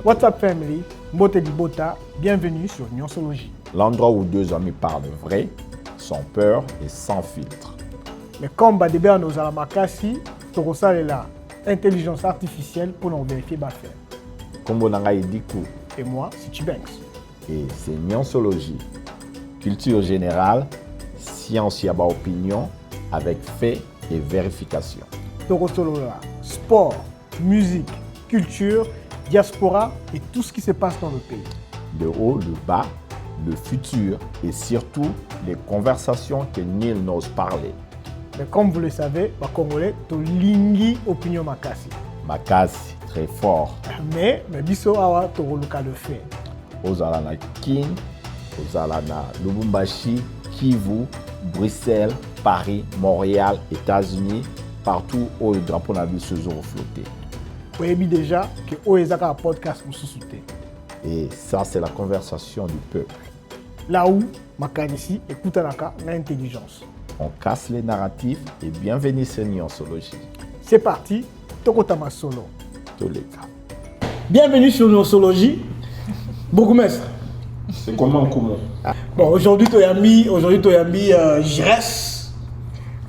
What's up family, Mbote Dibota, bienvenue sur Nyonsologie. L'endroit où deux amis parlent vrai, sans peur et sans filtre. Mais comme Badebe nos alamakasi, Torosa est là, intelligence artificielle pour nous vérifier faire. Kombo Nanga Ediku. Et moi, c'est Chibanks. Et c'est Nyonsologie. Culture générale, science yaba opinion, avec fait et vérification. Torosolola, sport, musique, culture, diaspora et tout ce qui se passe dans le pays. Le haut, le bas, le futur et surtout les conversations que nul n'ose parler. Mais comme vous le savez, les Congolais, to lingi opinion makasi. Makasi, très fort. Mais biso awa toroluka le fait. Ozala na Kin, Ozala na Lubumbashi, Kivu, Bruxelles, Paris, Montréal, États-Unis, partout où le drapeau n'a vu ce jour flotter. Vous savez déjà que Oezaka a un podcast pour se soutenir. Et ça, c'est la conversation du peuple. Là où, Makanisi écoute l'intelligence. On casse les narratifs et bienvenue sur Nyonsologie. C'est parti, Tokotama Solo. Tous les cas. Bienvenue sur Nyonsologie. Bourgmestre. C'est comment? Bon, aujourd'hui, tu as mis Jires.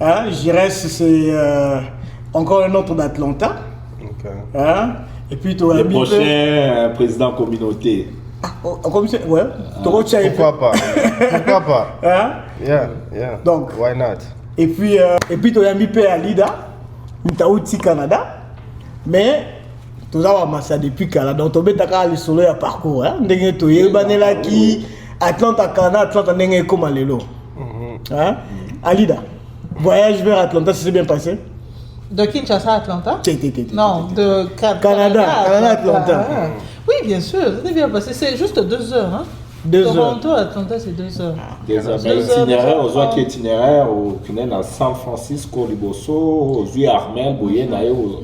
Hein? Jires, c'est encore un autre d'Atlanta. Okay. Hein? Et puis, tu as le mis. prochain président communauté. Comme c'est. Ouais. Pourquoi pas? Pourquoi pas? Hein? Yeah. Donc. Why not? Et puis, tu as mis Alida. Tu as aussi Canada. Mais. Tu as amassé depuis Canada. Donc, tu as mis solo à parcours. Hein? Tu as mis Atlanta, Canada, Atlanta, comme Alelo. Hein? Alida. Voyage vers Atlanta, ça s'est bien passé? De Kinshasa à Atlanta? Non, de Canada à Atlanta. Ah. Oui, bien sûr, c'était bien passé. C'est juste 2 heures. Hein? 2 heures. Toronto à Atlanta, c'est 2 heures. Des itinéraires, aux autres itinéraires, au Kinen à San Francisco, Liboso, aux Yeux Armel, Boyen,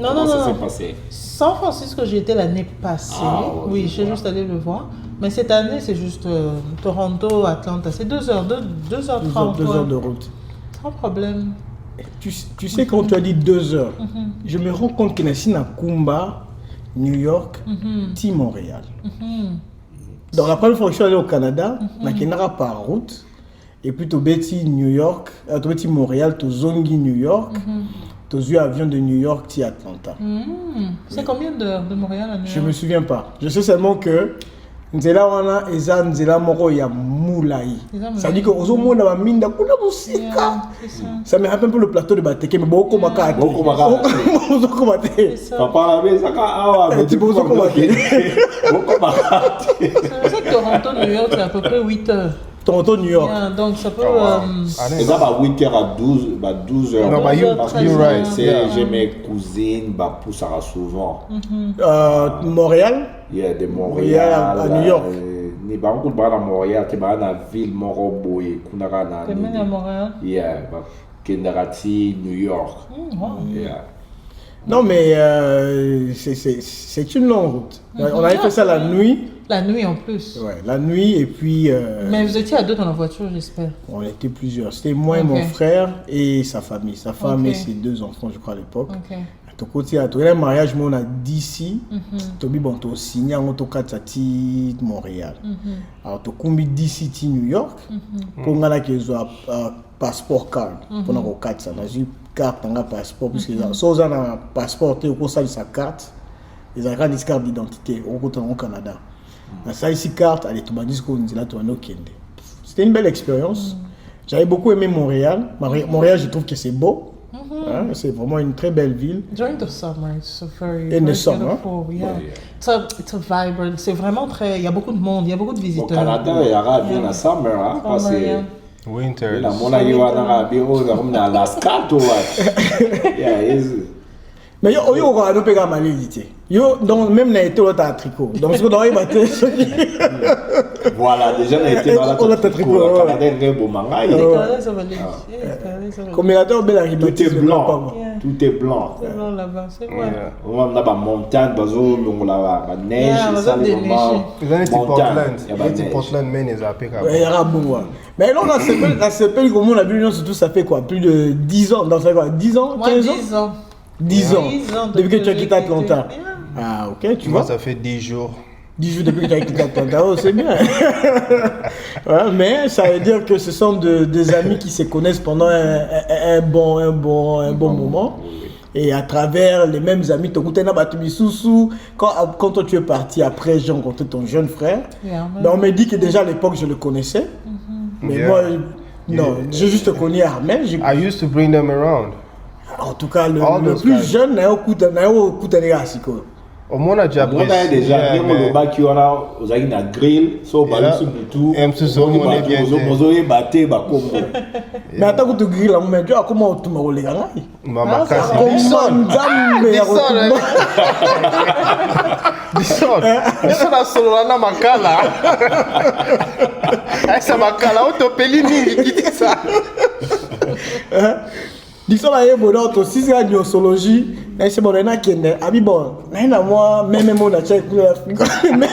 comment ça s'est passé? San Francisco, j'y étais l'année passée. Oui, j'ai juste allé le voir. Mais cette année, c'est juste Toronto, Atlanta. C'est 2 heures, 2h30. 2 heures de route. Sans problème. Tu sais, quand tu as dit 2 heures, je me rends compte qu'il y a un Kumba, New York, Montréal. Donc la première fois que je suis allé au Canada, je suis allé par route. Et puis tu as New York, tu as Montréal, tu as Zongi New York, tu as eu avion de New York, tu Atlanta. C'est combien d'heures de Montréal à New York? Je ne me souviens pas. Je sais seulement que nzela wana eza nzela moko ya moulaï. Ça dit que ozo mona ba minda kuna musika. Ça me rappelle un peu le plateau de Bateke mais beaucoup makati. Beaucoup makati. Papa avait ça awa tu beaucoup makati. Beaucoup makati. C'est Toronto New York, c'est à peu près 8 heures. Toronto New York. Yeah, donc ça peut Et ça va 8h à 12 heures. Non, but you're right. J'ai mes cousines pour ça souvent. Montréal. Yeah, de Montréal à New York. Ni ba beaucoup à Montréal, tu vas dans ville Moroboy, kunara na. Tu es à Montréal? Yeah, Kendarati, New York. Yeah. Non mais c'est une longue route. On avait fait ça la nuit. La nuit en plus. Ouais, la nuit et puis. Mais vous étiez à 2 dans la voiture, j'espère. On était plusieurs. C'était moi et mon frère et sa famille. Sa femme et ses 2 enfants, je crois à l'époque. Ton côté à toi, le mariage, on a d'ici. Tobi bon, tu signé en autocatati Montréal. Alors tu combi d'ici New York. Pour nga que soit passeport card. Pour nous quatre ça, na ju carte nga passeport parce que ça on a passeport tu ko ça sa carte. Ils ont une carte d'identité au Canada. Na ça ici carte, allez tu m'as dit qu'on dit là tu vas kende. C'était une belle expérience. J'avais beaucoup aimé Montréal. Montréal, je trouve que c'est beau. C'est vraiment une très belle ville. During the summer, it's very beautiful. Yeah. It's a vibrant. C'est vraiment très. Il y a beaucoup de monde, il y a beaucoup de visiteurs. Au Canada, il y aura bien la summer, hein, parce que winter. La mona y va dans la bureau, on a Alaska, toi. Yeah, mais yo aura no pega malhésité. Yo donc même na été l'autre à tricot. Donc ce qu'on doit y battre. Voilà, déjà on a été dans la tricot. Canada est beau manga. Comme il adore belle arrivée. Tout est blanc. Tout est blanc. C'est blanc là-bas, c'est vrai. On a la montagne, bazo, la neige, ça les moments. Ils ont été Portland, mais ils ont pété. Il y aura bon. Mais là on a ce pays comme on a vu surtout ça fait quoi plus de 10 ans dans ça quoi 10 ans 15 ans 10 ans depuis que tu as quitté Atlanta. Ah ok, tu vois. Ça fait 10 jours. 10 jours depuis que tu as quitté Atlanta, oh, c'est bien. Ouais, mais ça veut dire que ce sont des amis qui se connaissent pendant un bon moment. Et à travers les mêmes amis, quand toi tu es parti après, j'ai rencontré ton jeune frère. Mais on m'a dit que déjà à l'époque je le connaissais. Mais moi, non, j'ai juste connu Armel. I used to bring them around. En tout cas, le plus jeune, Au moins, on a déjà pris. On a déjà le bas qui on a aux aïe na grill, so balou sur tout. Et monsieur Zomo, on est bien. Mozoye batté ba kombo. Mais attends que tu grilles là, mais tu as comment tu m'as les gars? Maman casse. Dison a solo na makala. Essa makala autopeli mingi qui ça. Dison là est bon auto 6 ans de sociologie, et c'est bon na kende. Abi bon, na moi même mon a check pour Afrique. Mais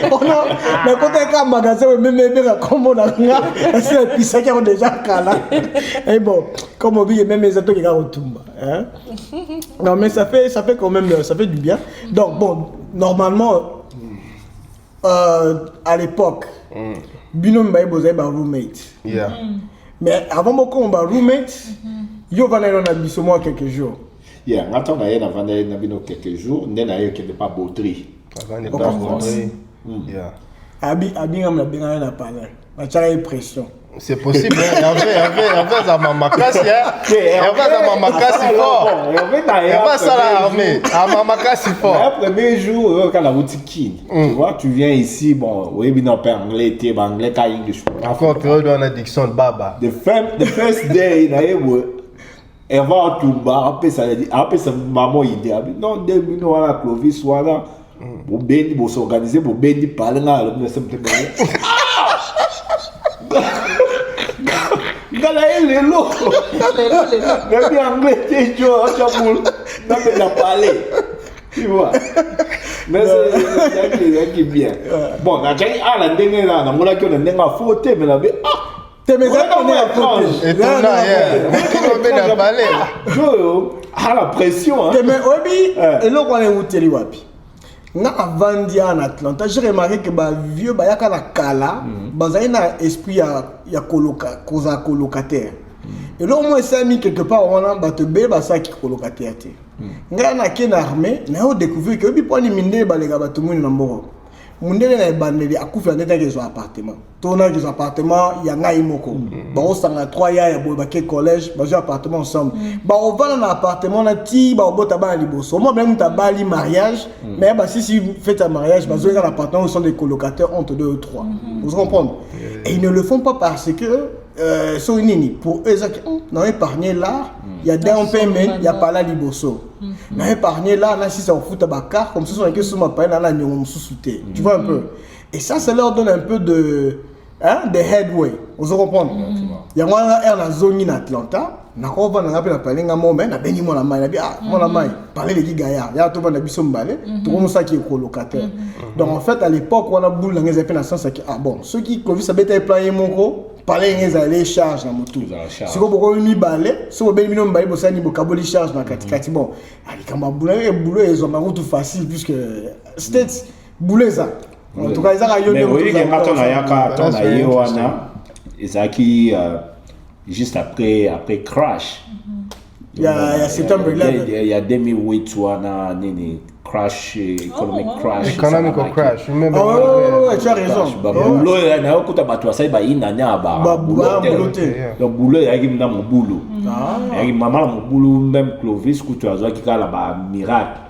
quand tu as un magasin même comme on a c'est puis ça qui ont déjà cala. Et bon, comme on dit même les autres qui retombe, hein. Non mais ça fait quand même ça fait du bien. Donc bon, normalement à l'époque binôme ba bozay ba roommate. Yeah. Mais avant beaucoup on ba roommate. Yo va aller dans biso moi quelques jours. Yeah, attends na yé na vanda na bino quelques jours, ndena yé qui n'est pas baudry. Avant de pas rentrer. Yeah. Abi ngam na benga na parler. Na tchara pression. C'est possible, il y avait ça maman casse, il y avait ça maman casse fort. Il y avait ça l'armée, maman casse fort. Le premier jour quand la boutique tu vois, tu viens ici, bon, oui, bien en anglais, t'es anglais, t'as English. Encore période on a diction de baba. The first day, na yé elle va tout bas, après ça maman idée. Non, des minutes à Clovis, voilà. Pour béni, pour s'organiser, pour béni parler là, le monsieur me dit. Gala est le lot. Même bien anglais, t'es joueur, chaboul. Non mais n'a parlé. Tu vois. Mais c'est qui bien. Bon, na j'ai la ndenge là, na mola que na ndenge a faute, mais la T'es mes amis on est à côté. Et ton là, on a parlé. Ah la pression hein. T'es mes obi et là on est où teli wapi. Na avandi en Atlanta, j'ai remarqué que ba vieux ba yaka na kala, bazali na esprit ya colocataire. Et là au moins ça mis quelque part on a ba te be ba ça qui colocataire té. Nga na ken armée, na on découvrir que bi poni minde ba les gars ba tout monde na mboro. Mundele na bandeli akufa ndeta ke zo appartement. Tona ke zo appartement ya ngai moko. Ba o sanga 3 ya boy ba ke collège, ba zo appartement ensemble. Ba o va na appartement na ti ba o bota ba liboso. Moi même ta bali mariage, mais ba si faites un mariage, ba zo dans l'appartement où sont des colocataires entre 2 ou 3. Vous comprenez? Et ils ne le font pas parce que pour eux non épargner là, il y a down payment, il y a pas là liboso. Non épargner là, là si ça au fout tabaka comme ça sont que sur ma paye là nyom sous-souté. Tu vois un peu. Et ça leur donne un peu de headway. Vous comprenez? Il y a moi la zone in Atlanta, na ko va na pa parler ngamo mais na beni mo la mai na bi mo la mai parler les gars ya to va na biso mbale to comme ça qui est colocataire. Donc en fait à l'époque on a boule dans les appels dans sens que bon ceux qui Covid ça bête employé moko parler les aller charge na moto. Si ko boko mi balé, si ko beni mbale bo sani bo kaboli charge na katikati bon. Ali kama boulot ils ont ma route facile puisque c'était boulot ça. En tout cas ils a yo mais oui quand on a yaka on a yo wana Isaki juste après Crash. Il y a September 11. Il y a 2008 wana nini crash economic crash. Economic crash. Remember? Oh, tu as raison. Boulot na okuta bato asai ba inanya ba. Boulot. Donc boulot ya kimna mo boulot. Ya mama mo boulot même Clovis ku tu azwa kikala ba miracle.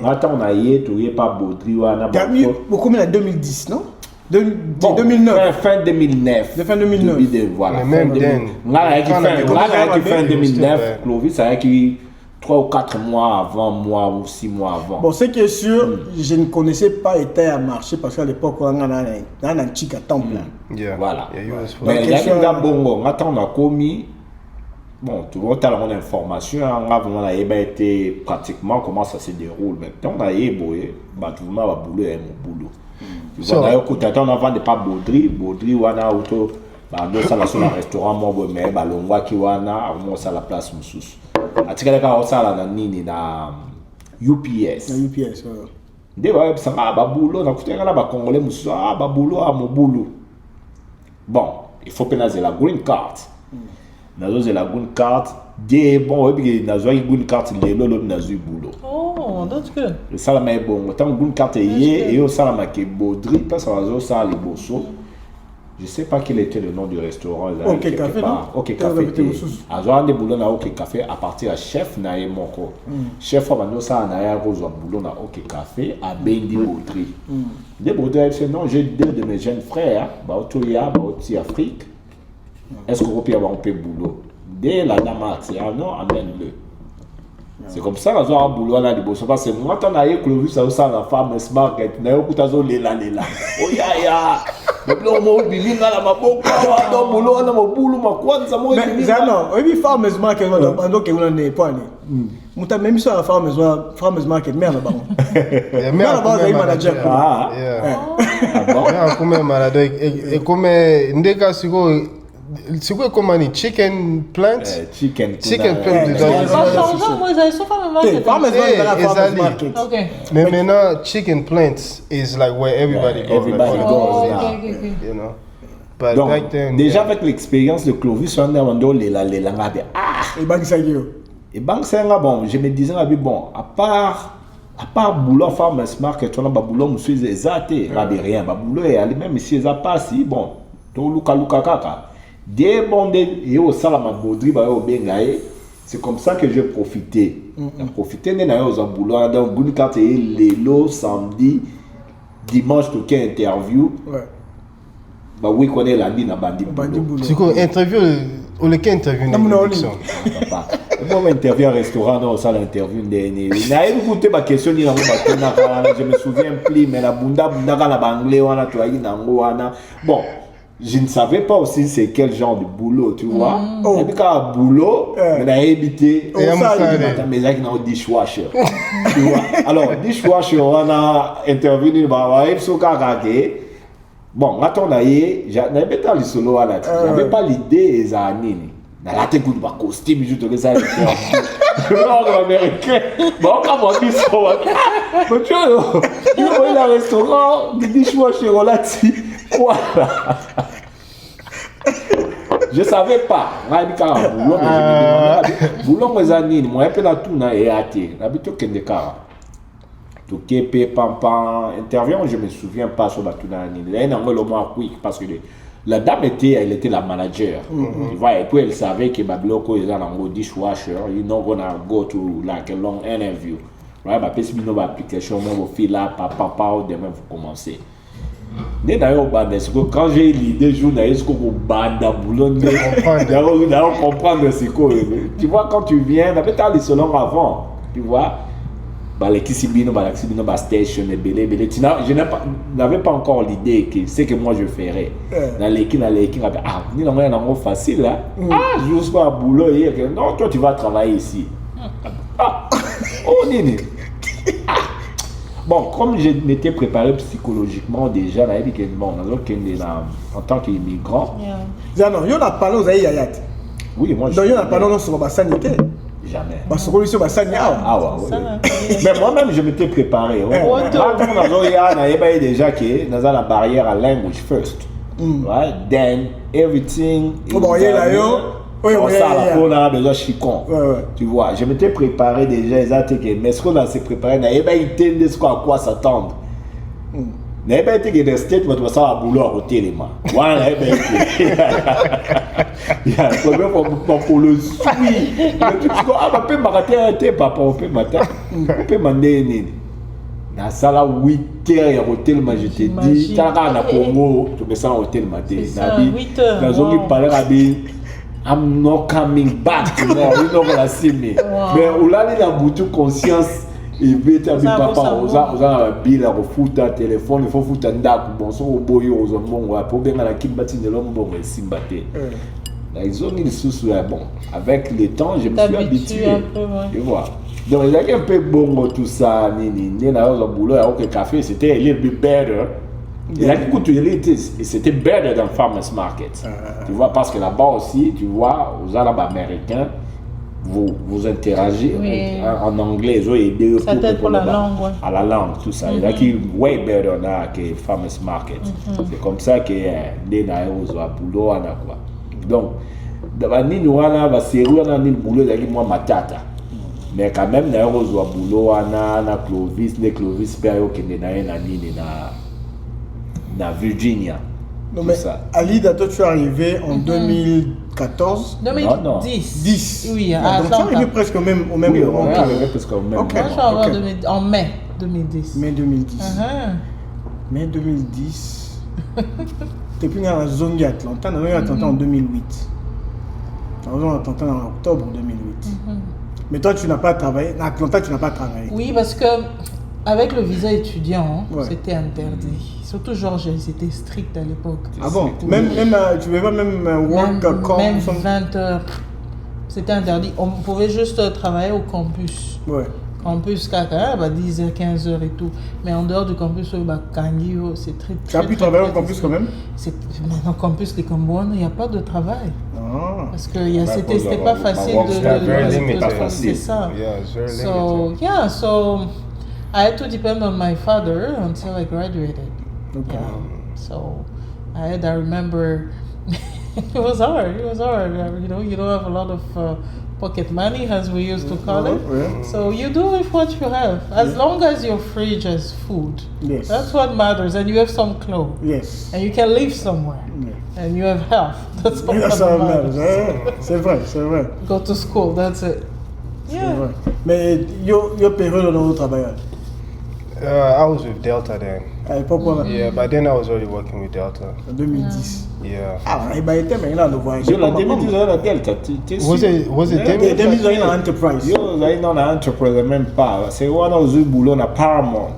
Attends on a yé tu yé pas Baudry wana ba. Beaucoup en 2010 non? 2009. Fin 2009. Fin 2009. Voilà. Même fin 2009, Clovis a qui 3 ou 4 mois avant, moi ou 6 mois avant. Bon, ce qui est sûr, je ne connaissais pas État à marché parce qu'à l'époque, on a un chic à temps plein. Voilà. Mais il y a un bon, on a commis. Bon, tu vois, tu as mon information, on a été pratiquement comment ça se déroule. Maintenant, on a été boulot et mon boulot. Tu vois, d'ailleurs, quand on a vendu pas Baudry, wana auto, bah, nous ça la sur un restaurant, moi, mais bah, l'ongwa qui wana, moi ça la place moussous. Atikala ka osala na nini na UPS. Na UPS, ouais. Nde ba sanga ba boulot na kutenga na ba congolais musu ba boulot a mon boulot. Bon, il faut que naze la green card. Nazo la green card. Dès bon, oui, nazo la green card le lolo nazo boulot. Oh, that's good. Le salama est bon. Autant green card et au salama qui baudri parce que nazo ça les bosso. Je sais pas quel était le nom du restaurant là. OK Café non? OK Café. Azo des boulot na OK Café à partir à chef na e moko. Chef va nous ça na ya rozo boulot na OK Café à Bendi Baudri. Des baudri c'est non, j'ai deux de mes jeunes frères, ba Otoya, ba Oti Afrique. Est-ce qu'on peut avoir un peu de boulot? Dès la dame a dit, ah non, amène-le. C'est comme ça qu'on a un boulot là, parce que moi, quand on a eu Clovis, ça la femme market, on a eu lela. Oh ya ya. Mais là, on m'a dit, là, ma boca, on a un boulot, on a un boulot, ma quoi, ça m'a dit. Mais non, oui, farmers market, on n'est pas né. Muta même sur la farmers market, mais là-bas. Mais là-bas, il y a manager. Ah. Comme manager, et comme ndeka siko. C'est quoi comme un chicken plant? Chicken plant. Mais maintenant, chicken plants is like where everybody goes. You know. But donc, back then, déjà avec l'expérience de Clovis, on a demandé les langues. Et banque ça et banque ça bon, je me disais bon, à part boulot farmers market, on a boulot monsieur exacté, là rien, boulot et aller même si ça passe si bon, to luka kaka. Des bons et au salama baudri ba au bengaé, c'est comme ça que j'ai profité. Profité de na au boulot dans une carte et le samedi dimanche tout qu'un interview. Ouais. Bah oui connaît la ligne à bandi boulot. C'est quoi interview ou le interview non. Papa. Moi interview à restaurant non ça l'interview dernier. Na écouté ma question ni na je me souviens plus mais la bunda la banglais wana tu ayi na ngwana. Bon, je ne savais pas aussi c'est quel genre de boulot, tu vois. Et puis quand boulot, on a habité mais là qui n'a dishwasher. Tu vois. Alors dishwasher on a intervenu bah ouais so kakake. Bon, attends j'avais pas le solo là, j'avais pas l'idée des années. Dans la tête de ma costume, je te ça. Le américain. Bon, comment on dit ça? Mais tu vois, il y a un restaurant, des dishwasher là-dessus. Voilà. Je savais pas. Boulot mes amis, moi un peu dans tout na et até. L'habitude que des cas. Tout képe pampan intervient, je me souviens pas sur la tuna ni. Là il le moins quick parce que la dame elle était la manager. Tu vois et puis elle savait que Babiloko est dans le dishwasher, you know gonna go to like a long interview. Right, bah parce que nous application mon fil là papa demain vous commencez. D'ailleurs, quand j'ai l'idée journaliste qu'on bande à boulot, on comprend ce que tu vois quand tu viens, tu as les salons avant, tu vois, les Kissibino, station, je n'avais pas encore l'idée que c'est que moi je ferais. Dans l'équipe, ni non facile là, juste pas boulot non toi tu vas travailler ici. Oh nini. Bon, comme je m'étais préparé psychologiquement déjà, en tant qu'immigrant. Non, il y a pas aux ayat. Oui, moi je. Donc il y a pas sur la sanité. Jamais. Parce que sur la sanité. Ah ouais. Mais moi-même je m'étais préparé. Il y a déjà que dans la barrière à language first. Right? Then everything. On a besoin de chicon. Tu vois, je m'étais préparé déjà, mais ce qu'on a s'est préparé, il y a à quoi s'attendre. Il y a des statements, tu vas savoir à boulot à côté. Voilà, il y a un problème pour le suivi. Tu dis, on peut m'arrêter, papa, on peut m'attendre. On peut m'amener. Dans ça, 8h, il y a un hôtel, je t'ai dit, tu as un Congo, tu mets ça en hôtel, c'est ça, 8h. Dans zone qui parlait à I'm not coming back. You know what I see me. Mais on a la boutique conscience. Et puis tu as vu papa, on a un bill à foutre un téléphone, il faut foutre un dac. Bon, son boy aux hommes, pour bien à la kimbati de l'homme, bon, mais simbaté. Ils ont mis le sous bon. Avec le temps, je me suis habitué. Tu vois. Donc il y a un peu bon tout ça. Ni na au boulot, au café, c'était a little bit better. Il a dit c'était better than farmers market. Tu vois, parce que là-bas aussi, tu vois, aux Arabes américains, vous interagissez en anglais, ils ont aidé ça t'aide pour la langue, à la langue, tout ça. Il y a qui way better que Farmers Market. C'est comme ça que les naïros à boulot quoi. Donc, dans ni nous on va série on a ni boulot d'aller moi matata. Mais quand même naïros à boulot na Clovis période que na Virginia. Non, mais Alida, toi tu es arrivé en 2014 2010. Non. 10. Oui, à donc tu es arrivé presque au même moment. Oui, on est arrivé presque au même moment. Moi, je suis en mai 2010. Mai 2010. Mai 2010. Tu es plus dans la zone d'Atlanta. On a Atlanta en 2008. On a Atlanta en octobre 2008. Mais toi, tu n'as pas travaillé. À Atlanta, tu n'as pas travaillé. Oui, parce que avec le visa étudiant, c'était interdit. Surtout Georges, c'était strict à l'époque. Ah bon? Même tu ne pouvais pas même work même 20 heures. C'était interdit. On pouvait juste travailler au campus. Ouais. Campus, 10h, 15h et tout. Mais en dehors du campus, c'est très. Tu as pu travailler au campus quand même? Dans le campus, les Cambouans, il n'y a pas de travail. Ah. Parce que c'était pas facile de. C'est ça. So I had to depend on my father until I graduated. Okay. So I remember it was hard. You don't have a lot of pocket money, as we used to call it. Yeah. So you do with what you have. As long as your fridge has food. Yes. That's what matters. And you have some clothes. Yes. And you can live somewhere. Yeah. And you have health. That's all That's that all matters. C'est vrai, c'est vrai. Go to school, that's it. Yeah. Vrai. Mais yo période dans le travail. I was with Delta then. À l'époque, Yeah, but then I was already working with Delta. En 2010. Yeah. Ah, il m'a été maintenant le voyage. Yo, la 2010 on a Delta. Was it 2010? 2010 on a Enterprise. Yo, là dans la Enterprise même pas. C'est one of the boulot na Paramount.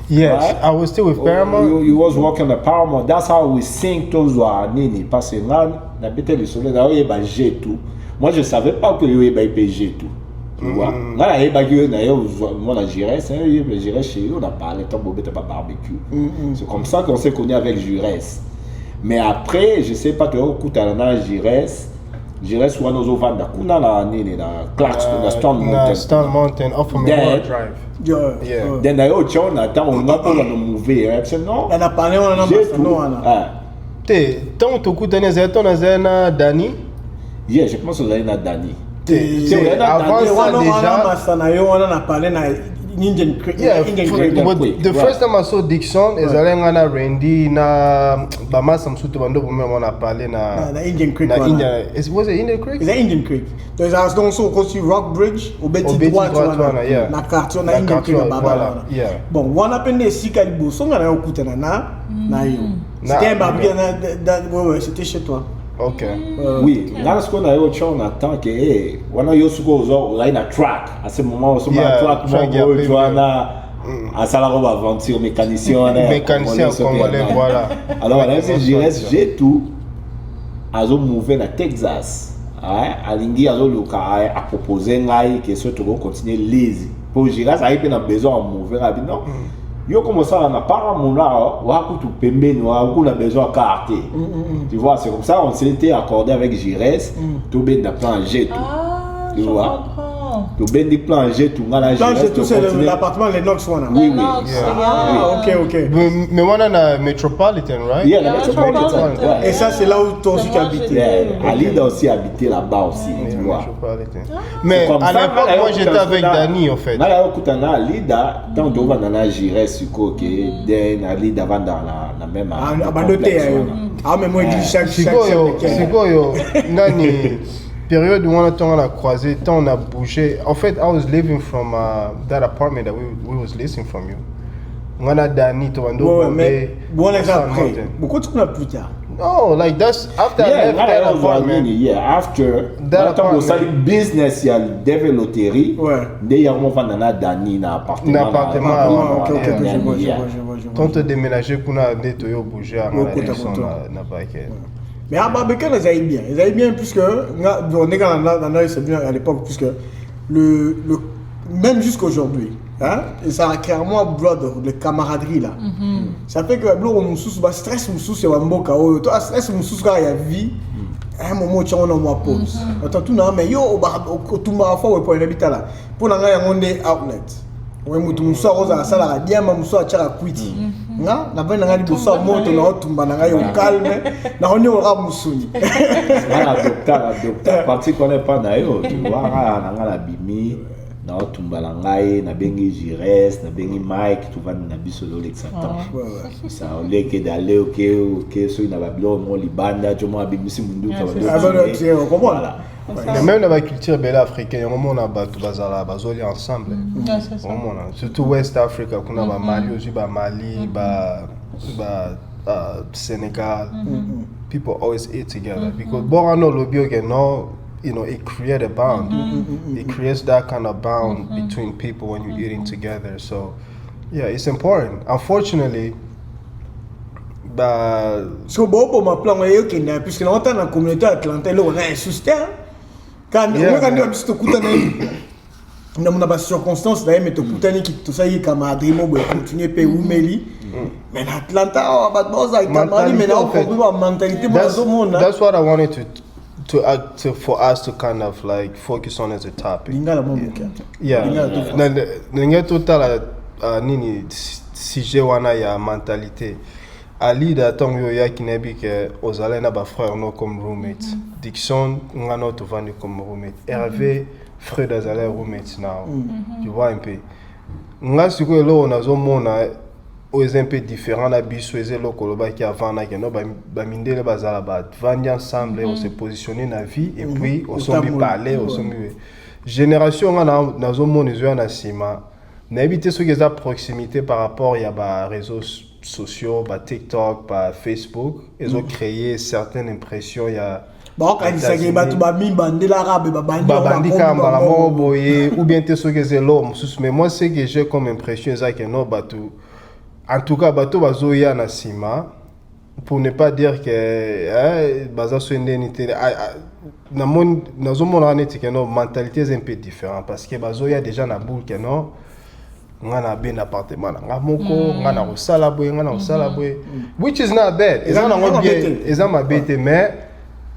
Yes, Right? I was still with Paramount. You was working at Paramount. That's how we sing those nini. Parce que là, na bête le soleil, là, il y a G tout. Moi, je savais pas que il y avait G tout. Tu vois? Là, il y a moi, la Jires, chez eux, on a parlé, tant que tu pas barbecue. C'est comme ça qu'on s'est connu avec Jures. Mais après, je sais pas, tu vois, écoute, on a Jires, ou on a Vanda, on a la Clarkston, la Stone Mountain. Stone Mountain, off of Memorial Drive. Yeah. Then d'ailleurs, on attend, on a pas le mauvais. Non? On a parlé, on a Tant que tu as ton Dani. Yeah, je pense que vous avez Dani. Avant ça déjà. On a parlé na Indian Creek. Yeah, Creek. the first time I saw Dixon, is na Randy na Bama Samsuto Bando on a parlé na Indian Creek. Was it Indian Creek? It's Indian Creek. There's also aussi Rock Bridge, Obeti droit na quartier na Indian Creek na Baba. Bon, on a peine si Calibo, son na okuta na yo. C'était un barbecue c'était chez toi. Ok. Oui, là, ce qu'on a eu au on attend que, on a eu ce qu'on a eu un track. À ce moment, on a un track, on a un salaire d'aventure, mécanicien. Mécanicien congolais, voilà. Alors, là, j'ai tout. À zo mouver na Texas. À l'ingé, à zo local, à proposer que ce tu continuer lazy. Pour gérer, ça a été besoin de mouver rapidement. Yo comme ça on a pas mon là ou à tout pembe noir on a besoin de carte. Tu vois, c'est comme ça on s'était accordé avec Jires tout ben de plan G tout. Tu vois. Tout ben de plan G tout dans la Jires. Tout c'est l'appartement Lennox one. Oui. OK. Mais on a la Metropolitan, right? Yeah, la Metropolitan. Et ça c'est là où toi aussi tu habites. Ali a aussi habité là-bas aussi, tu vois. Mais à l'époque moi j'étais avec Dani en fait. Là écoute on a Alida tant que on va dans la Jires suko que den Alida va dans la même mais moi chaque yo nani période où on a croisé, tant on a bougé. En fait, I was living from that apartment that we was leasing from you. On a Dani, Towando, mais bon exemple beaucoup de plus tard. No, like that's after I left that apartment. Yeah, after that apartment. That business il y a des loteries. Ouais. D'ailleurs on va dans Dani na appartement. OK, je vois. Quand tu déménager qu'on a nettoyé bouger à na baquet. Mais à barbecue, ils allaient bien. Ils allaient bien puisque, on est dans c'est bien à l'époque, puisque même jusqu'aujourd'hui, hein, et ça a clairement brother, de camaraderie là. Ça fait que le stress, c'est un bon chaos. Toi, stress, il y a vie. un moment tu on a moi pause attends tout na mais yo tout ma fois pour habiter là pour nga ya ngonde outlet ouais mutu muso roza sala la diama muso achaka kwiti nga na bana ngali boso moto na otumba na ngai au calme na on ora musuni na docteur parti connaît pas na yo tu vois na ngala bimi na otumba la ngai na bengi Jires na bengi Mike tu vas na biso lo l'exactant ça on leke d'aller OK so ina bablo mo libanda tu mo abimisi mundu ka voilà même dans la culture belle africaine on a batu bazala bazoli ensemble surtout West Africa kuna ba Mali aussi ba Mali ba Senegal people always eat together because borano lobby no you know, it creates a bond. It creates that kind of bond between people when you're eating together. So, yeah, it's important. Unfortunately, so bon ma plan est OK puisque on est dans la communauté atlantique là on a un soutien quand on a juste écouter na mona ba circonstance là mais to kutani ki to sayi kama adrimo bo continuer pe umeli mais Atlanta ba boza itamali mais là on comprend la mentalité bozo monde. That's what I wanted for us to kind of like focus on as a topic. Yeah. Ninga total nini sujet wana ya mentalité. Ali da tongo ya kinebi ke ozala na ba frère no comme roommate. Dixon ngano to vendre comme roommate. Hervé frère d'azala roommate now. Tu vois un peu. Nga siko lo nazo mona aux un peu différent na biso ezelo koloba ki avant na keno ba mindele bazala ba vendre ensemble on se positionner na vie et puis on sombi parler on sombi génération na zo mona zo na sima na éviter ce que proximité par rapport ya ba réseaux sociaux ba TikTok ba Facebook ils ont créé certaines impressions ya bon quand ça que batu ba mi bandela rabe ba bandi kamba mo boye ou bien te ce que c'est l'homme mais moi c'est que j'ai comme impression ça que non batu en tout cas bato bazoya na sima pour ne pas dire que baza so indemnité na mon nazo mona neti que non mentalité est un peu différent parce que bazoya déjà na boule que non ngana ben appartement nga moko ngana osala boye ngana osala boye which is not bad eza na ngo bien eza mabete mais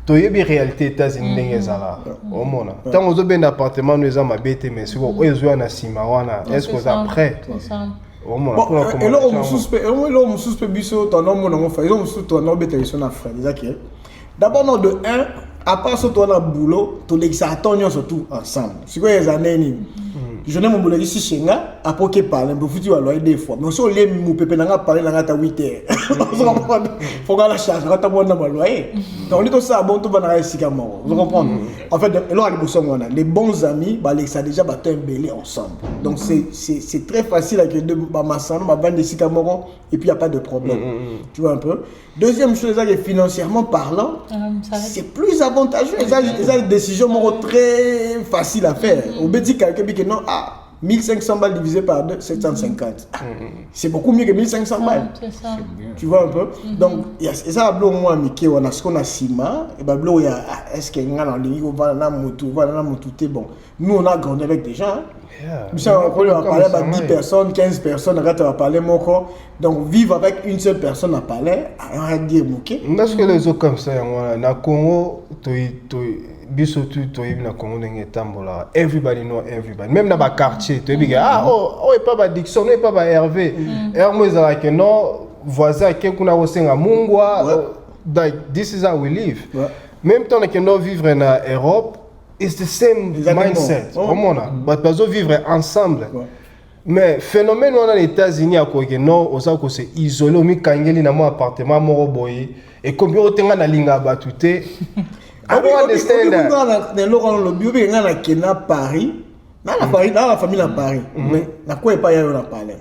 toyebi réalité États-Unis ndenge ezala omona tango zo ben appartement no eza mabete mais siko oyo na sima wana est-ce que ça prêt et là on suspect biso ton nom on fait ils ont sous ton nom bête sur na frère déjà que d'abord non de 1 à part ce toi na boulot to l'exatonio surtout ensemble c'est quoi les années ni je n'ai mon boulot ici chez nga à poker parler mais foutu à loyer des fois mais so les mou pépé na parler na ta 8h faut que la charge quand on na loyer donc on dit ça bon tout va na ici comme vous comprenez en fait là les bons amis bah ça déjà battu un belé ensemble donc c'est très facile avec deux bah massano ma bande ici comme et puis il y a pas de problème tu vois un peu deuxième chose c'est que financièrement parlant c'est plus avantageux les décisions très facile à faire au bédi quelqu'un dit que non 1500 balles divisé par 2, 750. C'est beaucoup mieux que 1500 balles. C'est ça. Tu vois un peu. Donc, il y a ça, moi, Mickey, on a ce qu'on a Sima, et ben, il y a est-ce qu'il y a un ligne, on va dans Moutou, bon. Nous, on a grandi avec des gens. On va parler à 10 personnes, 15 personnes, on va parler mon corps. Donc, vivre avec une seule personne à parler, on va dire Mouké. Parce que les autres comme ça, on a Congo, biso tu na Congo ndenge tambola everybody know everybody même dans ba quartier tu dis oh et pas ba Dixon et pas ba Hervé Hervé ezala que non voisin ke kuna osenga mungwa like this is how we live même temps que nous vivre en Europe it's the same mindset omona but bazo vivre ensemble mais phénomène on a les États-Unis à quoi que non osa ko se isoler mi kangeli na mo appartement mo boye et combien otenga na linga batute I don't understand that. Dans le bureau, il y a Kenya Paris. Dans la famille à Paris. Mais na quoi pas y a na parler.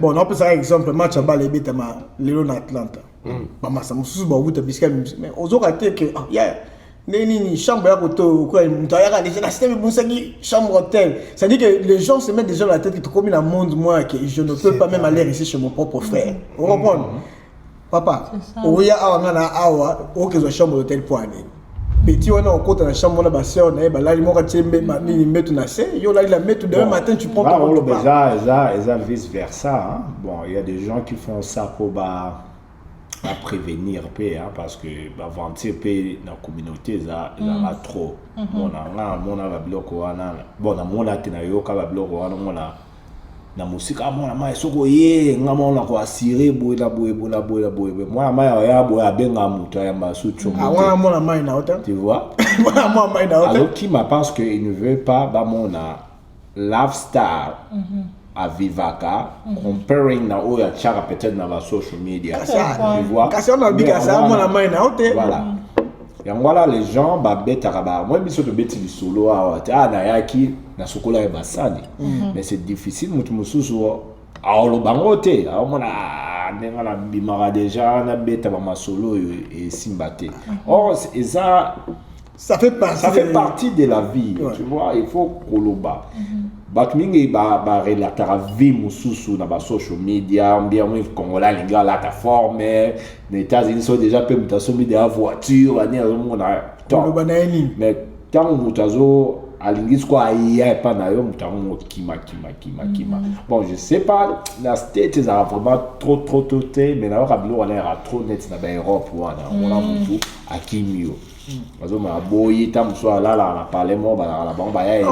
Bon, on peut ça exemple match à balle bête ma Léon Atlanta. Ba massa mususu ba wuta bisika mais ozo raté que ni chambre à côté quoi il t'a déjà la système bonsaki chambre hôtel. Ça dit que les gens se mettent déjà dans la tête que comme il a monde moi que je ne peux pas même aller rester chez mon propre frère. Vous comprenez? Papa, oya awanga awa okezo chambre hôtel pour aller. Petit on a en compte dans la chambre on a bassé on a là il m'a tiré ni mettre na c'est yo là il a mettre demain matin tu prends ton auto déjà vice versa hein. Bon il y a des gens qui font ça pour à prévenir parce que avancer dans la communauté ça va trop mon a bloqué bon na mon a tenayo ka bloqué wana na musique mon ma soko ye ngamo na ko assurer boila moi ma ya boya benga muta ya masucho mon na mai na autant tu vois moi mai na autant alors qui m'a parce que il ne veut pas mon lifestyle à Vivaka, comparing na oya chara peut-être dans la social media. Tu vois? Parce qu'on a dit que ça, mon amant na hote. Voilà. Et voilà les gens ba beta kaba. Moi biso to beti du solo na yaki na sokola e basani. Mais c'est difficile mutu mususu a lo bangote. A mona nenga na bimara déjà na beta ba solo et simbate. Or ça fait partie de la vie, tu vois, il faut koloba. Batmingi ba relater vie mususu na ba social media bien oui congolais les gars la ta forme les États-Unis sont déjà peu mutation de voiture ani on a mais tant mutazo alingis quoi ya pas na yo mutango kima bon je sais pas la state ça vraiment trop mais là rabilo on a trop net na ba Europe on a mutu akimio bazo ma boyi tam so la parlement ba la bomba ya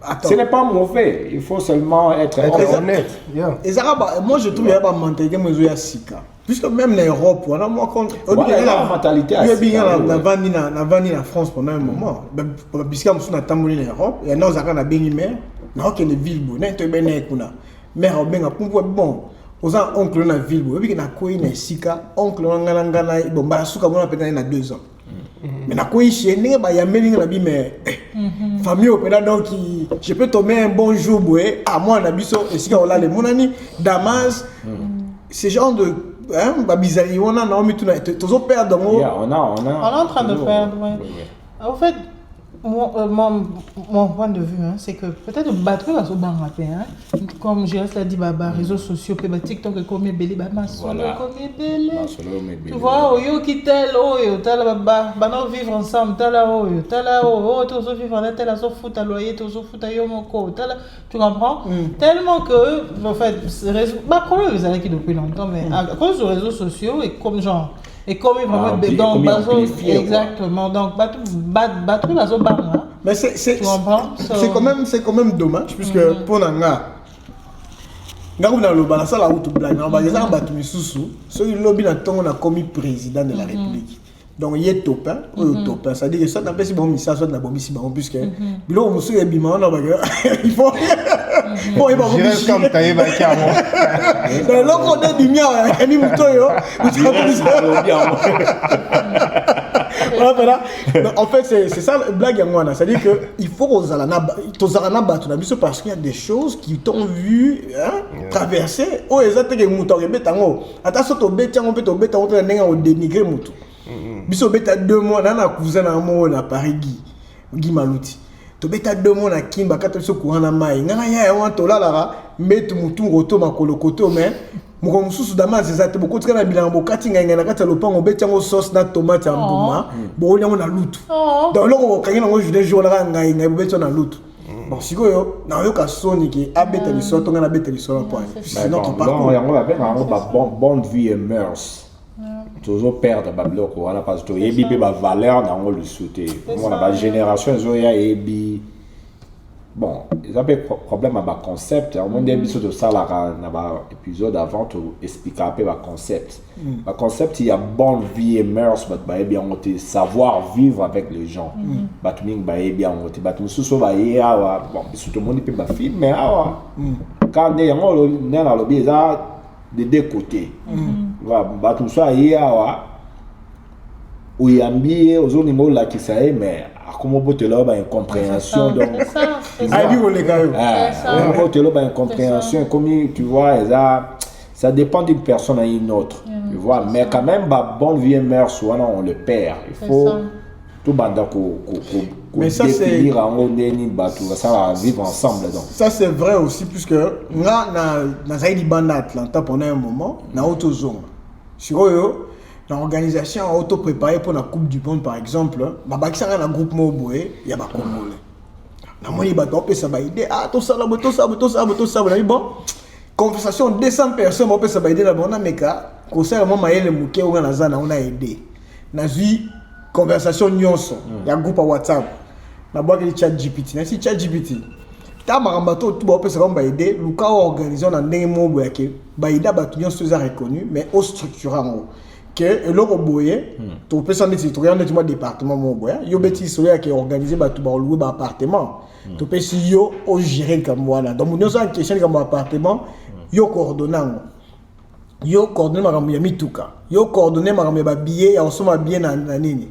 attends. Ce n'est pas mauvais, il faut seulement être honnête. Et ça, moi je trouve qu'il y a une mentalité de Sika. Puisque même l'Europe, on a moins compte. Il y a la mentalité à Sika. Il y a la France pendant un moment. Puisque nous sommes en Europe, il y a nos arènes à Bénimère, il y a des villes, il y a des villes. Mais bon, aux oncle na ville, il y a des Sika, oncle na bon, bah, souka mon appel il y a 2 ans. Mais na quoi ici n'est pas y a mening la mais famille au pédale donc je peux tomber un bon jour à moi on a biso et si on a les mon ami Damas ce genre de bizarre on a non mais tout toujours perdre on est en train de perdre en fait mon point de vue, c'est que peut-être battre la soba comme je l'ai dit, réseaux sociaux, TikTok, comme belé, tu vois, oyo qui tel, oyo, tel, non vivre ensemble, tel, oyo, tel, oh, tous vivre en tel, sauf foot à loyer, tous foot à yomoko, tel, tu comprends? Tellement que, en fait, problème, vous avez qui depuis longtemps, mais à cause des réseaux sociaux et comme genre. Et comme il vraiment donc exactement donc battre la zone mais c'est quand même dommage puisque pour nanga on a le balance la route blague on va dire ça battu misusu so il lobby na tongo na commis président de la République donc il est topin ça dit que ça n'a pas si bon message soit na bon si bon puisque bilo musu e bima na ba il faut bon il va vous dire comme taïe ba kiamo dans l'autre côté du mien ni mutoyo voilà en fait c'est ça blague à moi c'est à dire que il faut aux alana battu na biso parce qu'il y a des choses qui t'ont vu traverser o ezate ke muto ke betango ata soto betango peut to betango to nenga o dénigrer muto biso beta 2 mois na cousin na mo na Paris Guy Maluti to beta 2 mois na Kimba kato so courant na mai ngana ya wa to la metu mutu roto makolo koto mais moko mususu dama zezate boko tika na bilango bokati ngai na kata lopango betango sauce na tomate ya mbuma bo nyango na lutu donc loko kangina ngo jude jour la ngai beto na lutu bon sikoyo na yo ka soni ki abeta liso to ngana beta liso na point sinon ton parcours yango ba ben bonne vie et mœurs toujours perdre babloko wana parce que yebi pe ba valeur na ngo le sauter moi na ba génération zo ya yebi bon ils ont pas problème à ba concept on dit biso de ça là na ba épisode avant to expliquer peu ba concept ba concept il y a bonne vie et mœurs ba yebi on te savoir vivre avec les gens ba tout ba yebi on te ba tout so ba ya wa bon biso tout monde peut ba film mais awa quand on est dans le bizarre de deux côtés. Bah tout ça hier où il y a mis aux autres niveaux là qui ça est mais comment peut te là une compréhension donc comment te là une compréhension comme tu vois ça dépend d'une personne à une autre tu vois mais quand même bah bonne vie et mœurs on le perd il faut tout banda mais ça c'est vivre ensemble donc ça c'est vrai aussi puisque na zaidi banda Atlanta pendant un moment na autozone sur eux l'organisation a auto préparé pour la coupe du monde par exemple ba bakisa na groupe moboé ya ba congolais na moni ba topé ça ba idée tout ça bon conversation 200 personnes on peut ça ba idée là bon meka kosala mwa mayele moke oyo naza na ona aidé nazwi conversation nyonso ya groupe ya WhatsApp nabwakeli chat GPT nasi chat GPT ta makambo to tout bapesa comme aidé luka organiser na ndenge mo boya ke baida bato nyonso eza reconnu mais au structurant que eloko boye to pesa ndeti to yande tu département mo boya yo beti so ya ke organiser bato ba louer ba appartement to pesi yo au gérer comme voilà donc nous en question comme appartement yo coordonnant yo coordonner makambo ya mituka yo coordonner makambo ya ba billet ya osoma billet na nini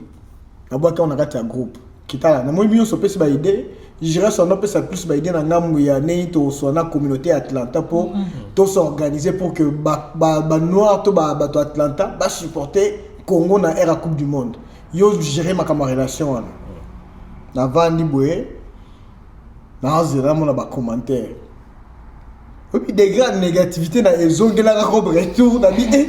na bwaka on a kati ya groupe kitala na moi nyonso pesi ba idée gérer ça on pesa plus ba idée na ngambu ya nei to so na communauté Atlanta pour to s'organiser pour que ba noir to ba to Atlanta ba supporter Congo na era coupe du monde yo gérer makambo relation wana na vandi boye na zera mon ba commentaire. Et puis des grandes négativités dans les zones de la robe retour dans vie.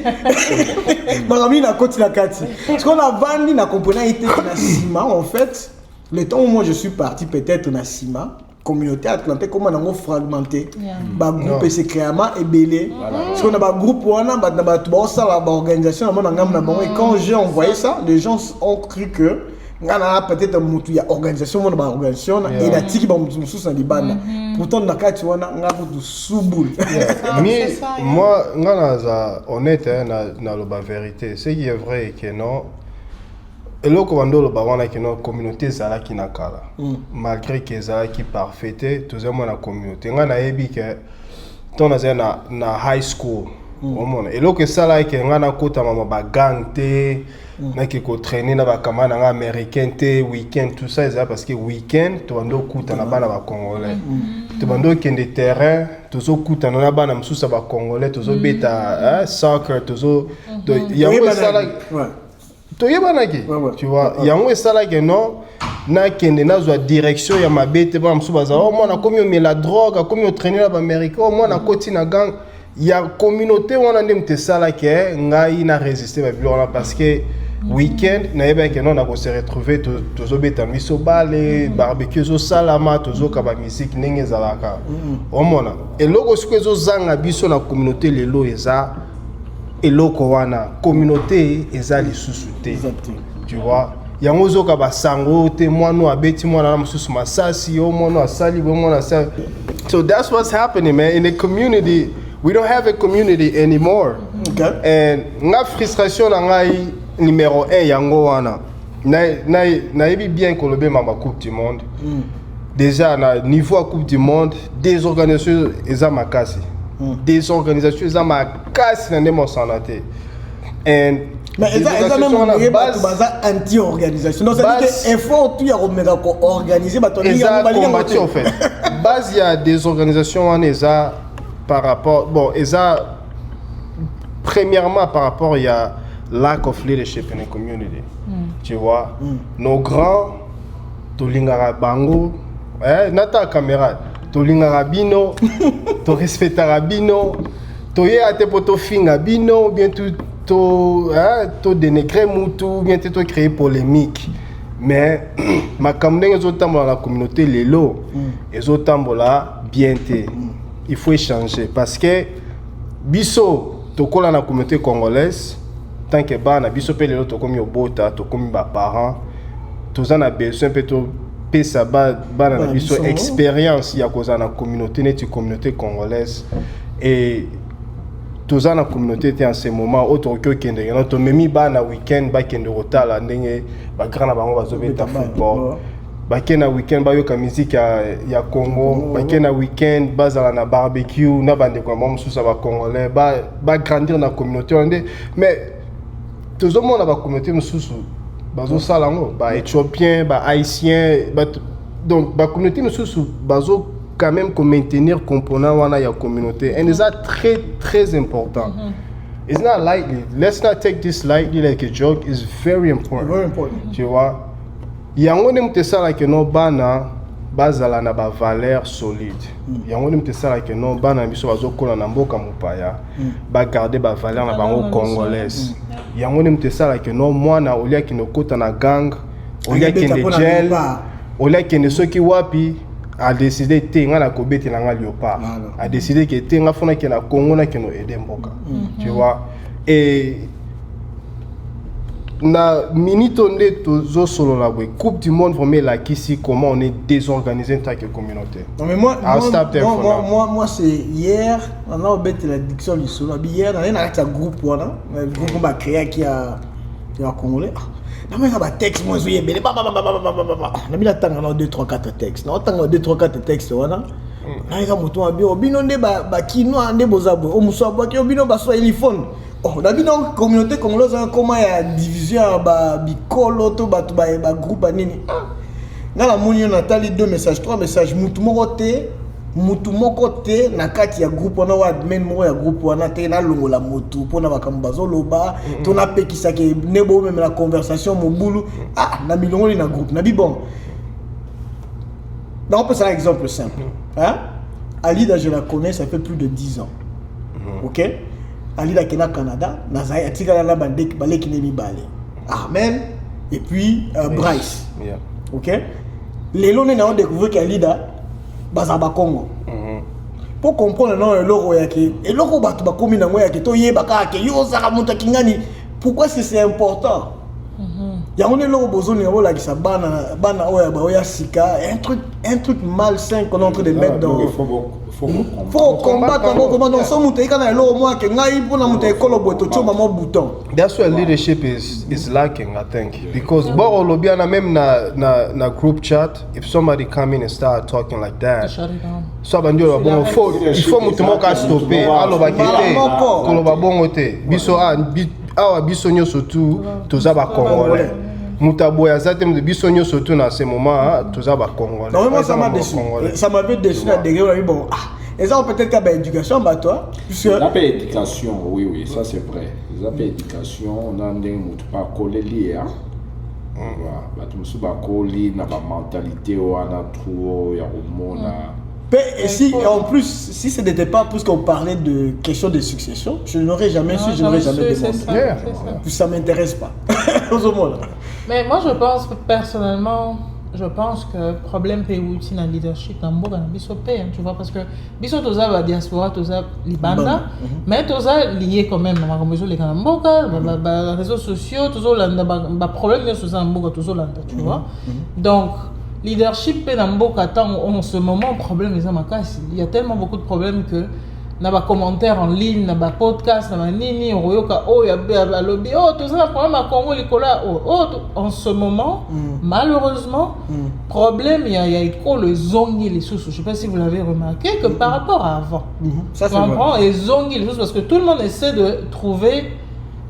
Marami na côté la kati. Parce qu'on a vendu na component était na Sima en fait. Le temps où moi je suis parti peut-être na Sima, communauté Atlantique comment on a fragmenté. Ba groupe c'est créama et belé. Parce qu'on a ba groupe wana ba to ça la organisation na ngam na bon et quand j'ai envoyé ça, les gens ont cru que ngana peut-être mutu ya organisation mon ba organisation et la tiki ba mutu sous en libana. Pourtant na kati wana ngako du souboul. Moi ngana za honnête na lo ba vérité, c'est qui est vrai que non. Et là quand on ba wana que non communauté zala ki na kala. Malgré que zala ki parfaite, tous moi na communauté ngana yebi que ton na high school. Et là que ça là que ngana kota mama ba gang te na ki ko traîner na ba kamana nga américain te week-end tout ça c'est parce que week-end to ando kuta na bana ba congolais to bando kende terrain to zo kuta na bana msusa ba congolais to zo beta soccer to zo yango ça là to yebana ki tu vois yango ça là que non na kende na zo direction ya mabete ba msuba za moi na komi o la drogue komi o traîner na ba américain moi na koti na gang ya communauté wana ndemte sala ke ngai na résister ba bilona parce que week-end na yeba ke non na ko se retrouver tozo beta miso bale barbecue zo salama tozo ka ba musique ndenge zalaka omona eloko siko zo zanga biso na communauté lelo eza eloko wana communauté eza lisusu te tu vois yango zo ka ba sango te mwana abeti mwana na mususu masasi yo mwana asali bo mwana asali. So that's what's happening, man, in the community. We don't have a community anymore. Okay. And nga frustration na ngai numéro 1 yango wana. Na yebi bien ko lobe ma Coupe du monde. Déjà na niveau à Coupe du monde, des organisations eza makasi. Des organisations eza makasi na ndemo sanate. And mais eza même baza anti-organisation. Donc ça dit que effort tout ya komeka ko organiser ba to linga ba linga en fait. Base il y a des organisations en eza par rapport bon eza premièrement par rapport il y a lack of leadership in the community. Tu vois nos grands to lingara bango nata caméra to lingara bino to respectara bino to ye ate poto finga bino bien to dénigrer mutu bien to créer polémique. Mais ma kamdenge zotambola la communauté lelo ezotambola bien te. Il faut échanger parce que biso tokola na communauté congolaise tant que bana biso pe lelo tokomi obota tokomi ba parents tozana besoin pe to pesa bana na biso expérience ya koza na communauté neti communauté congolaise et tozana communauté te en ce moment autre que kende na to memi bana week-end ba kende rotala ndenge ba grana bango bazobeta football bakena week-end bayoka musique ya Congo bakena week-end bazala na barbecue na bande kwa mususa ba congolais ba grandir na communauté ondé mais tout le monde na ba communauté mususu bazo salango ba éthiopien ba haïtien donc ba communauté mususu bazo quand même qu'on maintenir component wana ya communauté and is that très très important. It's not lightly. Let's not take this lightly like a joke. It's very important. Very important. Tu vois yango ne mtesala ke no bana bazala na ba valeur solide. Yango ne mtesala ke no bana biso bazokola na mboka mupaya ba garder ba valeur na bango congolaise. Yango ne mtesala ke no mwana olia ki no kota na gang olia ki ne gel olia ki ne soki wapi a décidé que nga na kobete na nga Léopard a décidé que te nga fona que na Congo na que no aider mboka tu vois et na minito nde tozo solo la boy coupe du monde vraiment la kisi comment on est désorganisé en tant que communauté. Non mais moi c'est hier on a obété la diction du solo hier on a un groupe voilà un groupe on va créer qui a congolais. Non mais ça va texte moi zoyé belé ba na bila tanga na 2 3 4 textes na tanga 2 3 4 textes wana na ika moto abio bino nde ba kinoa nde bozabo o muso abaki bino ba so téléphone. Oh, la communauté congolaise a comment il y a division ba bikolo to ba groupe nini. Dans la mounion natali 2 messages 3 messages mutu moko te na kati ya groupe wana wa admin mo ya groupe wana te na longola mutu pona bakambazo loba to na pekisa ke nebo même la conversation mobulu na milongoli na groupe na bon. Donc on peut faire un exemple simple. Hein? Alida je la connais ça fait plus de 10 ans. OK? Alida Kena Canada, Nazaya Tigala la Bandek Balek Nemi Bale. Amen. Et puis Bryce. Yeah. Ok? Les lois n'a découvert qu'Alida Bazaba Congo. Pour comprendre non le logo yake et logo batu bakomi na ngoya ke to yebaka ke yo saka monta kingani. Pourquoi c'est important? Ya on est logo bozo ni la ki sa bana oya ba oya sika un truc malsain qu'on est en train de mettre dans faut combattre comment dans son monter quand il logo moi que ngai pona monter kolobo to choma mo bouton. That's why leadership is lacking I think because bo lobiana même na group chat if somebody come in and start talking like that so bandio bon il faut mutu mo ka stopper allo ba kete koloba bongo te biso awa biso nyoso tu toza ba congolais mutaboya zate biso nyoso tu na ce moment toza ba congolais. Non ça m'a déçu. Ça m'avait déçu à degré bon et ça peut-être qu'à éducation bah toi puisque la éducation oui ça c'est vrai la éducation on a des mutu pas coller lié hein. Voilà, tout musu ba coller na ba mentalité wana trop ya homona. Et si, en plus, si ce n'était pas parce qu'on parlait de questions de succession, je n'aurais jamais su, je n'aurais jamais demandé. Ça ne m'intéresse pas. Mais moi, je pense personnellement, je pense que le problème est aussi dans le leadership dans le tu vois, parce que biso toza la diaspora, toza libanda, mais toza lié quand même dans les réseaux sociaux, toza le problème est sur Mboka, toza landa, tu vois. Donc leadership dans Mboka en ce moment problème il y a tellement beaucoup de problèmes que na ba commentaires en ligne na ba podcast na nini oyoka ya lobby tout ça problème à Congo likola en ce moment malheureusement problème il y a le zongi les sous je sais pas si vous l'avez remarqué que par rapport à avant ça c'est vrai et zongi les sous parce que tout le monde essaie de trouver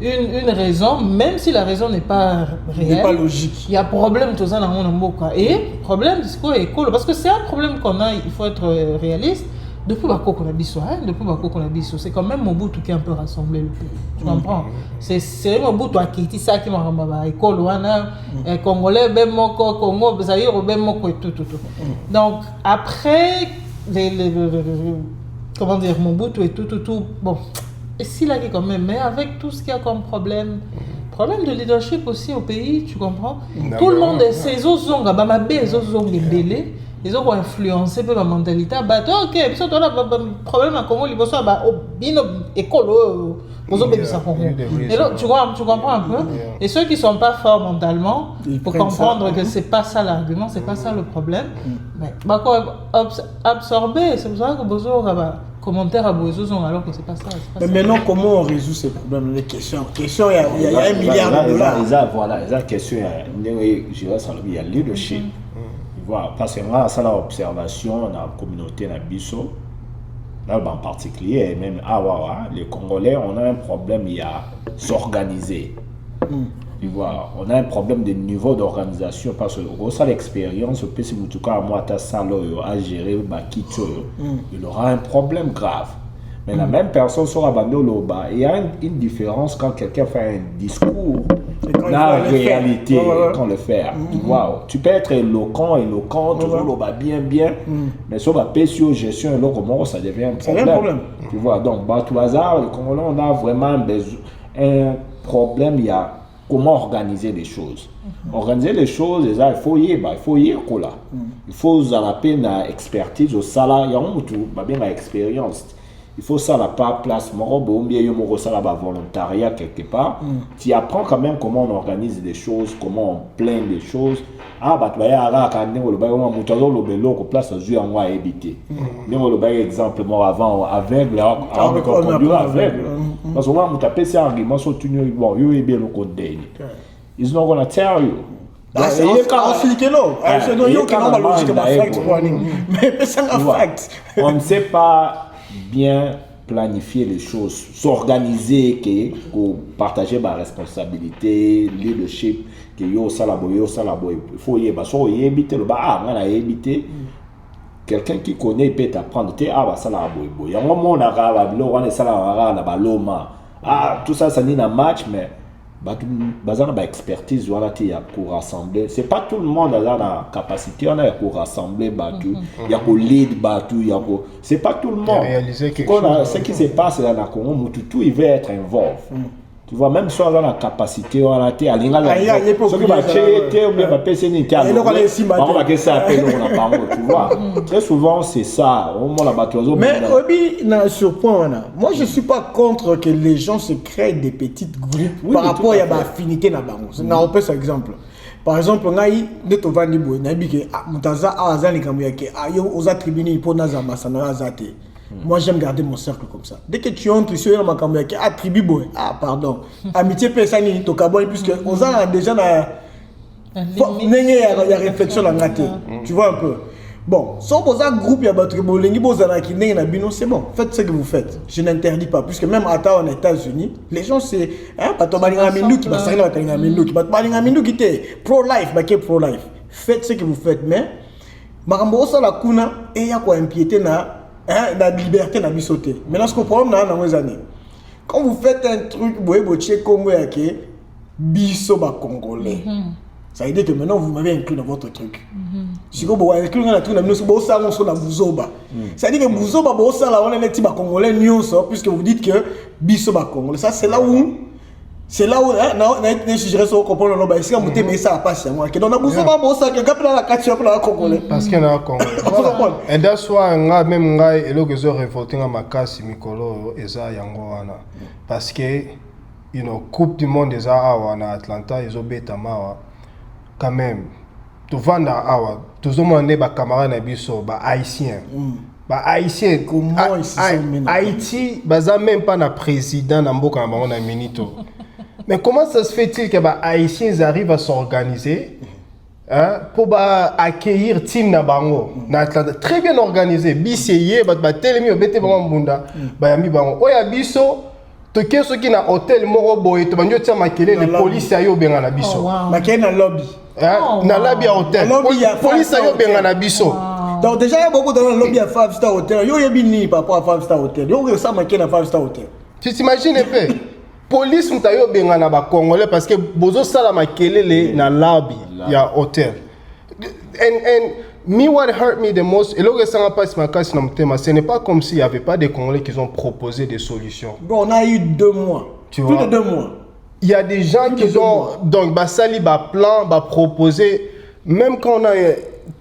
une raison, même si la raison n'est pas réelle, n'est pas logique. Il y a problème tout ça dans mon mboka. Et problème c'est écolo parce que c'est un problème qu'on a, il faut être réaliste. Depuis Bako Konabiso, c'est quand même Mobutu qui a un peu rassemblé le pays. Tu comprends? C'est Mobutu qui a ça qui m'a ramené école wana congolais ben moko Congo, Zaïre ben moko et tout. Donc après comment dire Mobutu et tout bon. Et s'il a dit quand même, mais avec tout ce qu'il y a comme problème de leadership aussi au pays, tu comprends? Tout le monde, ces autres ont belé, ils ont influencé la mentalité. Bah, ok, puis ça, tu as un problème à Congo, il faut ça, bah, écolo, et là, tu comprends un peu? Et ceux qui ne sont pas forts mentalement, il faut comprendre que ce n'est pas ça l'argument, ce n'est pas ça le problème. Mais, bah, absorber, c'est pour ça que Bozo commentaires à Bozo alors que c'est pas ça. Mais maintenant, comment on résout ces problèmes? Les questions, il y a $1 milliard. Voilà, la question, il y a leadership. Parce que moi, ça l'observation dans la communauté dans Bisso, là en particulier, même les Congolais, on a un problème, il y a s'organiser. Tu vois, on a un problème de niveau d'organisation parce que ça l'expérience, si vous à moi ta salle à gérer il aura un problème grave. Mais la même personne sera abandonnée au bas. Il y a une différence quand quelqu'un fait un discours dans la réalité quand le faire. Tu vois, tu peux être éloquent, toujours le bas bien, mais sur la PSO gestion comment ça devient un problème. Tu vois, donc tout hasard, on a vraiment un problème, il y a comment organiser les choses. Organiser les choses, déjà, il faut y quoi là. Il faut la peine expertise au salaire, il y a bien expérience. Il faut ça la place, ça la volontariat quelque part. Tu apprends quand même comment on organise des choses, comment on plaint des choses. Ah, bah tu vas y aller quand on place à jouer en moi éviter. Nous exemple moi avant aveugle, aveugle. Parce que moi on tape ces arguments sur tu bon, you bien le code daily. It's not gonna tell you. C'est on ne sait pas bien planifier les choses, s'organiser, partager ma responsabilité, leadership, que yo salabo, il faut y éviter le bas, on a évité. Quelqu'un qui connaît peut t'apprendre, ça la boy. Il y a un moment on a tout ça n'est un match, mais bazana ba expertise wala ti ya ko rassembler, c'est pas tout le monde a la capacité on a pour rassembler batu ya ko lead batu ya ko, c'est pas tout le monde ce qui se passe là na Congo mututu il veut être involved. Tu vois, même si on a la capacité, on a été à l'ingala. Ce qui va checker, ou bien va passer une interview. On va que ça appelle, on a pas tu vois. Très souvent, c'est ça. Mais Obi, sur point, moi, je suis pas contre que les gens se créent des petits groupes par rapport à l'affinité. On peut par exemple. Par exemple, on a eu des tovani boy, on a dit que Mutaza a azali kamuyake, ayo oza tribuni pour nazama sana azate. Moi, j'aime garder mon cercle comme ça. Dès que tu entres ici, on m'a kamuyake, tribu boy, pardon, amitié pesani tokaboy puisque on a déjà la réflexion la ngate. Tu vois un peu. Bon, si vous avez un groupe, il y a un tribu, c'est bon, faites ce que vous faites. Je n'interdis pas, puisque même à aux États-Unis, les gens, c'est pas pro-life. Faites ce que vous faites, mais Marambo ça la kuna et il y a quoi impiéter la liberté na bisoté. Maintenant, ce qu'on problème dans les années, quand vous faites un truc, vous voyez, Congo et biso ba congolais. Ça veut dire que maintenant vous m'avez inclus dans votre truc. Si vous avez inclus dans le truc, ça veut dire que Bouzoba, on est un petit congolais, puisque vous dites que biso ba congolais. Ça, c'est là où. C'est là où, je reste au comprendre, si on mais ça passe à moi. Donc, Bouzoba, la congolais. Parce qu'il y a un congolais. Et that's why, même moi, et là que je révolté dans ma casse, Mikolo, et ça, Yangoana. Parce que, Coupe du Monde, des en Atlanta, ils ont bêta mawa. Quand même, tu vas dans Awa, tu as demandé à camarade Nabiso, haïtien. Haïtien, comment Haïti, même pas na président na mboka na minito. Mais comment ça se fait-il que les Haïtiens arrivent à s'organiser pour accueillir team na bango na Atlanta, très bien organisé, biseye, telemi obete bango mbunda, bayami bango. Oya biso toke soki na hôtel moko boye to banjo tia makele les police ayo benga na biso. Makele na lobby. Na lobby à hôtel. Police ayo benga na biso. Donc déjà il y a beaucoup de lobby à 5-star hotel. Yo yebini papa 5-star hotel. Yo ça makele na 5-star hotel. Tu t'imagines un peu? Police mutayo benga na ba congolais parce que bozo sala makele na lobby ya hôtel. And me, what hurt me the most, ce n'est pas comme s'il n'y avait pas des Congolais qui ont proposé des solutions. Bon, on a eu 2 mois. Plus de 2 mois. Il y a des gens qui ont donc basali plan, proposé, même quand on a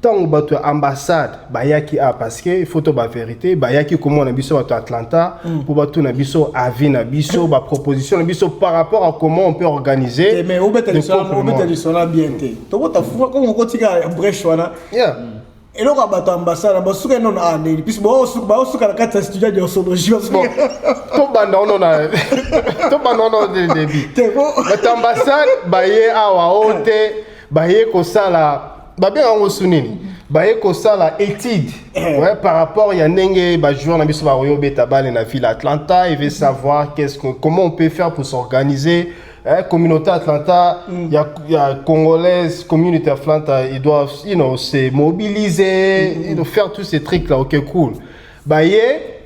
tant de ambassade, yaki a parce que il faut la vérité, yaki comment on a biso à Atlanta, pour battre na biso avis na biso, proposition na biso par rapport à comment on peut organiser. Mais au betel sont bien té. To bota fou comme on continue à brèche wana. Yeah. Et là, on a ambassade, on a souka non a né. Puis bon, on souka la carte studio de sociologie. Tout bandon de débit. L'ambassade, baye awa ote, baye ko sala. Bien on sunini baye ko sala étude par rapport ya ndenge ba joueur na biso ba royo beta bale na ville Atlanta, il veut savoir comment on peut faire pour s'organiser. Communauté Atlanta, il y a congolaise communauté Atlanta, ils doivent se mobiliser, ils doivent faire tous ces trucs là. OK, cool. Baye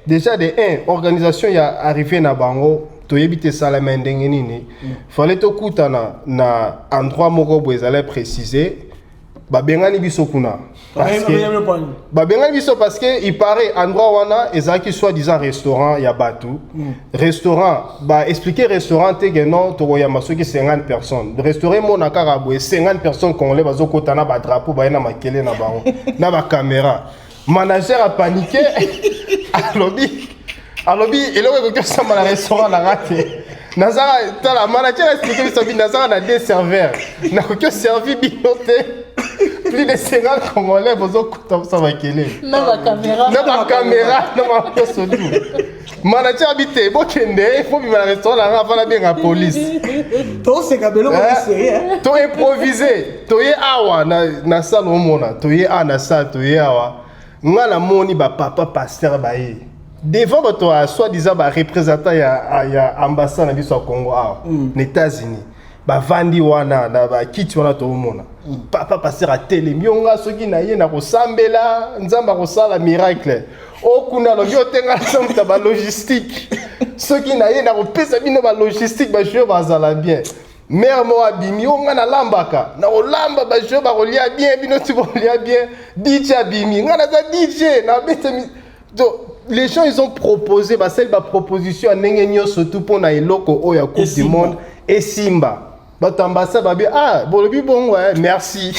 déjà de organisation y a arrivé na bango to yebite sala ndenge nini. Fallait to kutana na endroit moko bo ezala préciser. babengani biso kuna babengani biso parce que il paraît endroit wana ezalaki soi-disant restaurant ya bato restaurant expliquer restaurant te que non tokoyamba soki 50 personnes restaurant mona kaka boye 50 personnes congolais bazokota na badrapeau baye na makele na bango na bacaméra manager a paniqué alobi eloko ekoki osamba na restaurant na nga te nazala tala manager expliqué biso bi nazala na deux serveurs nakoki oservi bino te plus de 50 congolais bazokota ça makele na bacaméra na bapersonu manager abite bokende fo bima na restaurant na nga afana benga police toseka beloko sérieux to improviser toye awa na salle omona toye a na salle toye awa nga na moni papa pasteur baye devant bato soi-disant représentant ya ambassade na biso ya Congo awa na États-Unis bavandi wana na bakiti wana toomona papa pasteur atelemi nga soki na ye na kosambela nzamba kosala miracle okuna lobi otenga nsambuta balogistique soki na ye na kopesa bino balogistique bajoueur bazala bien mère mo abimi nga na lambaka na olamba bajoueur bakolia bien bino ti bolia bien DJ abimi nga na za DJ na bete donc les gens ils ont proposé celle proposition ndenge nyonso tout pour na eloko oya coupe du monde et Simba batambasa babi bolobi bongo merci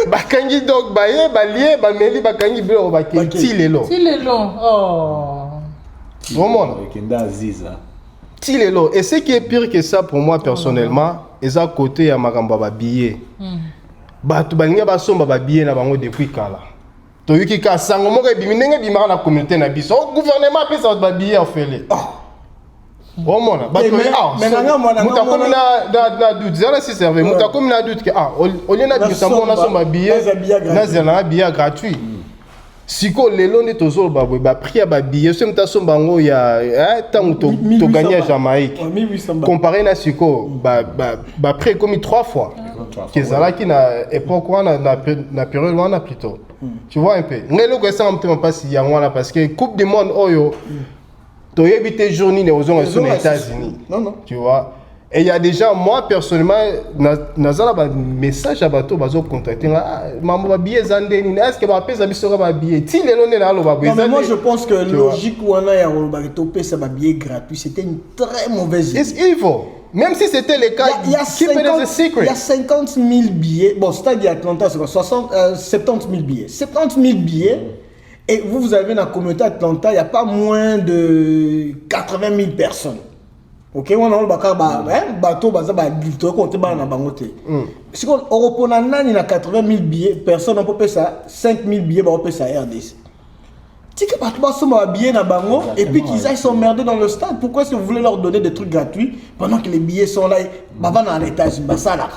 bakangi donc baye balie bameli bakangi bilo bakenti lelo vraiment kenda aziza tilelo et ce qui est pire que ça pour moi personnellement est à côté ya makambo ba billet bato balinga basomba ba billet na bango depuis kala toyuki ka sango moko ebimi ndenge bimaka na communauté na biso gouvernement apesa ba billet ofele omona bato mutakomi na doute zala si serve mutakomi na doute que olie na biso mbona somba billet na zela billet gratuit siko lelo nde tozoloba boye baprix ya babillet so mutasomba ngo ya ntango toganye ya Jamaïque comparé na siko baprix ekomi 3 fois kezalaki na époque wana na période wana plutôt tu vois un peu ngeloko esanga motema mpasi yango wana parce que coupe du monde oyo toyebi te journée ne ozonga sur les États-Unis tu vois. Et il y a des gens, moi personnellement, nazala ba message à bateau bazo contacter maman ba billet zandeni est-ce que ba pesa bisora ba billet ti lelo ne na lo ba non mais moi je pense que logique wana ya ba to pesa ba billet gratuit c'était une très mauvaise idée. It's evil. Même si c'était le cas, il y a 50 000 billets. Bon, c'est-à-dire Atlanta, c'est quoi 70 000 billets. 70 000 billets. Et vous avez dans la communauté Atlanta, il n'y a pas moins de 80 000 personnes. Ok, on a un bateau, si on reprend 80 000 billets, personne n'a pas payé ça, 5 000 billets, on peut ça RDC. Si que bateau sont billets dans bango et puis qu'ils aillent s'emmerder dans le stade, pourquoi est-ce que vous voulez leur donner des trucs gratuits pendant que les billets sont là, dans l'étage, basala.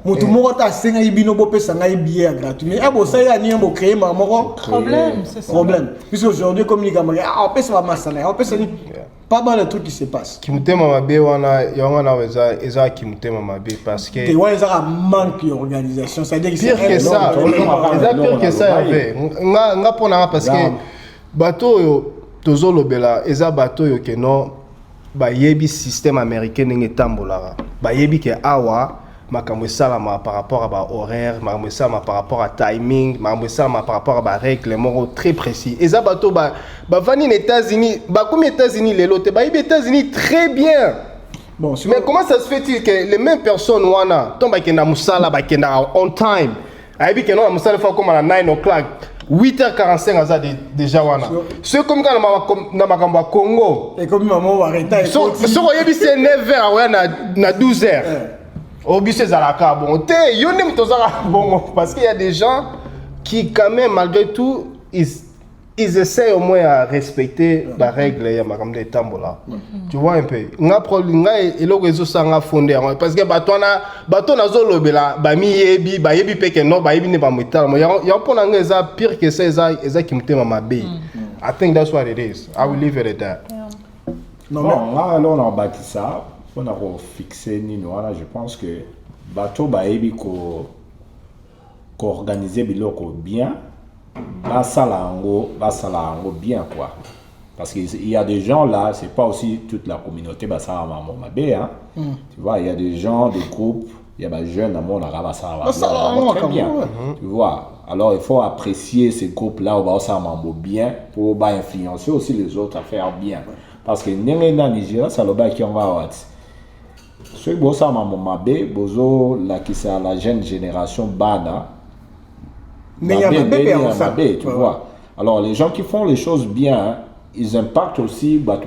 Tout le monde a 5 billets gratuits. Mais ça y a ni un mot créé, problème, c'est ça. Problème. Puisque aujourd'hui, comme les gamins, on peut se faire masala, on peut se pas mal de trucs qui se passent. Kimutema mabe wana yongana eza kimutema mabe parce que ouais ça manque d'organisation, c'est-à-dire pire que ça, pire que ça avait nga pona parce que bateau yo tozolobela eza bateau yo que non ba yebi système américain ndenge tambolara ba yebi que awa makambo esalama par rapport à ba horaire makambo esalama par rapport à timing makambo esalama par rapport à ba règlement très précis eza bateau ba vani aux États-Unis ba comme États-Unis lelo te ba yebi États-Unis très bien. Bon, mais comment ça se fait-il que les mêmes personnes wana tomba kenda musala ba kenda on time ayebi que non musala fa comme à 9 o'clock 8h45 aza déjà wana c'est comme quand na makambo Congo et comme maman va arrêter so yebi c'est 9h ouais na 12h au bus ezalaka bon te yo nem tozala bon parce qu'il y a des gens qui quand même malgré tout ils essaient au moins à respecter la règle ya makambo de tambola tu vois un peu nga problème nga eloko ezosanga fondé parce que bato nazolobela bayebi peke no bayebi ne bamutala ya mpona nga eza pire que ça eza kimutema mabe. I think that's what it is. I will leave it at that. Non nga alors on a bâti ça on a fixé nino là je pense que bateau bayebi ko organiser biloko bien basala ango bien quoi parce qu'il y a des gens là c'est pas aussi toute la communauté basala maman mabe hein tu vois il y a des gens des groupes il y a des jeunes dans le monde ça ça va va très bien. Tu vois. Alors il faut apprécier ces groupes-là, où ça va bien pour influencer aussi les autres à faire bien. Parce que dans Nigeria, ça le qui on va avoir. Ceux qui ça la jeune génération bana. Tu vois. Alors les gens qui font les choses bien, ils impactent aussi vu là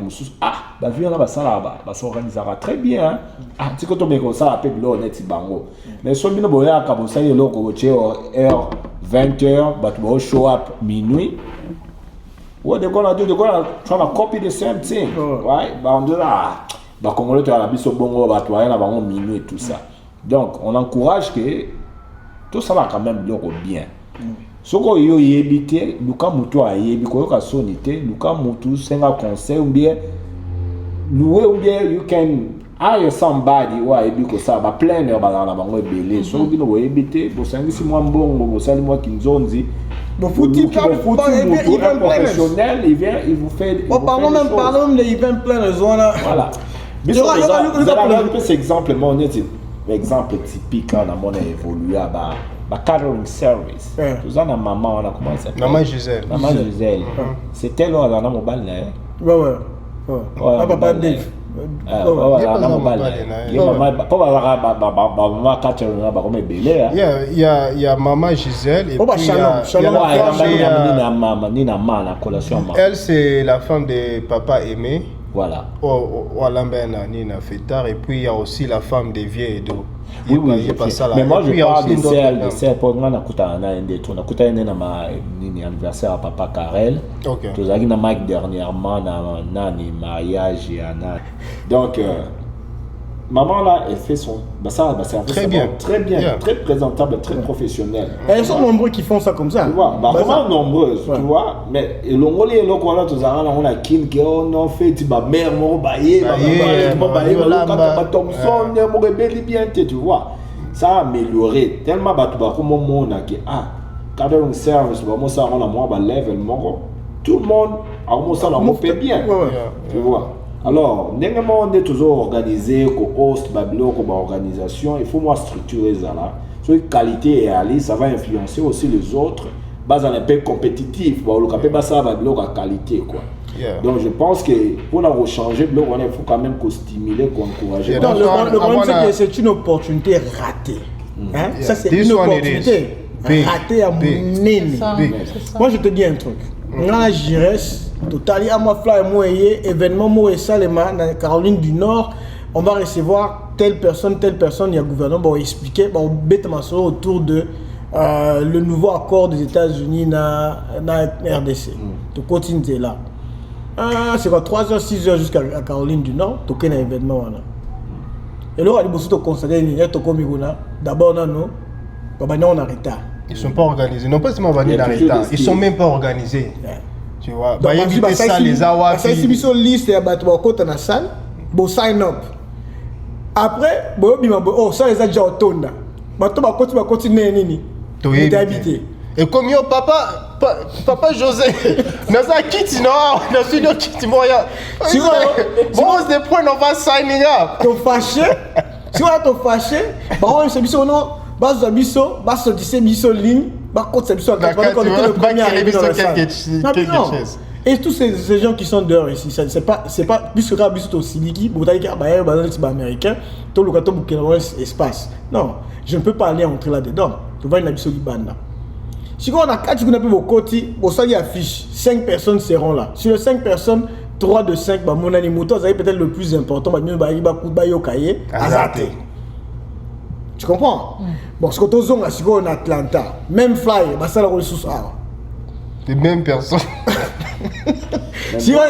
ça là s'organisera très bien. Tu que tu ça appelle l'honnête bango. Mais si on boya ka bo ça y lo ko heure 20h tu show up minuit. What they're gonna do, they're gonna try to copy the same thing, right? On dit Congolais tu as la biso bongo tu as la minuit et tout ça. Donc on encourage que tout ça va quand même bien. Soko yo yebite luka mutu ayebi ko ka sonité luka mutu senga conseil ou bien you can hire somebody who ayebi ko ça ba plein ba na bango ebele so bino wo yebite bo sangisi mwa mbongo bo sali mwa kinzonzi bon foutu professionnel il vous fait parlons même de event planner zona voilà biso cet exemple mon exemple typique dans mon évolué à catering service. Tout ça, maman, on a commencé. Maman Gisèle. C'était là, on a mobile là. Ouais. Papa Dave. Il y a Maman Gisèle et puis elle c'est la femme de Papa Aimé. Voilà. Et puis il y a aussi la femme de Vieux Edo. Oui, mais moi je parle de celle pour moi anniversaire à Papa Karel. Tu as vu Mike dernièrement dans mariage donc maman là elle fait son très bien, très présentable, très professionnel. Elles sont nombreux qui font ça comme ça. Tu vois, vraiment nombreuses, tu vois, mais l'ongolais et l'ongolais tous on a kin qui on fait tu mère mon bailler Thompson mon rebelle bien tu vois. Ça a amélioré tellement comme on a que catering service moi ça on a moi level tout le monde a moi ça on fait bien. Tu vois. Alors, on est toujours organisé, host, organisation, il faut moi structurer ça là. Sur qualité et aller, ça va influencer aussi les autres. Base un peu compétitif, le ça va de qualité quoi. Donc je pense que pour la changer, il faut quand même stimuler, encourager. Le problème c'est que c'est une opportunité ratée. Ça c'est une opportunité ratée à mon nez. Moi je te dis un truc. Dans la Gires, total, à moi fly moi événement moi et Salema dans Caroline du Nord, on va recevoir telle personne, il y a gouvernement va expliquer, on bête ma solo autour de le nouveau accord des États-Unis dans RDC. Tu continues là. C'est quoi 3h 6h jusqu'à Caroline du Nord, tu connais événement là. Et là on a beaucoup de constater il y a d'abord non, on est en retard. Ils sont pas organisés. Non pas seulement en retard, ils sont même pas organisés. Tu vois. Donc, ça les awa. Ça c'est une liste et abattu au côté de la salle. Bon sign up. Après, ça les a déjà autonda. Maintenant, va continuer nini. Tu habité. Et comme yo papa José, nous a quitté nous studio quitté moya. Si what's the point of us signing up? Tu fâché? Si tu fâché, on se dit non. Bas abisso, bas dise biso ligne, bas côte c'est biso quand on était le premier arrivé dans la salle. Et tous ces gens qui sont dehors ici, c'est pas puisque quand biso to siliki, vous avez dire bah les américains, tout le carton pour espace. Non, je ne peux pas aller entrer là-dedans. Tu vas une biso libanda. Si on a 4 qu'on a vos côtés, au sein affiche 5 personnes seront là. Sur les 5 personnes, 3 de 5 bah mon animateur, ça peut-être le plus important, bah mieux bah yo kaye azate. Tu comprends? Bon, ce que tu as en Atlanta, même fly, ça la ressource. Les mêmes personnes. Si il y a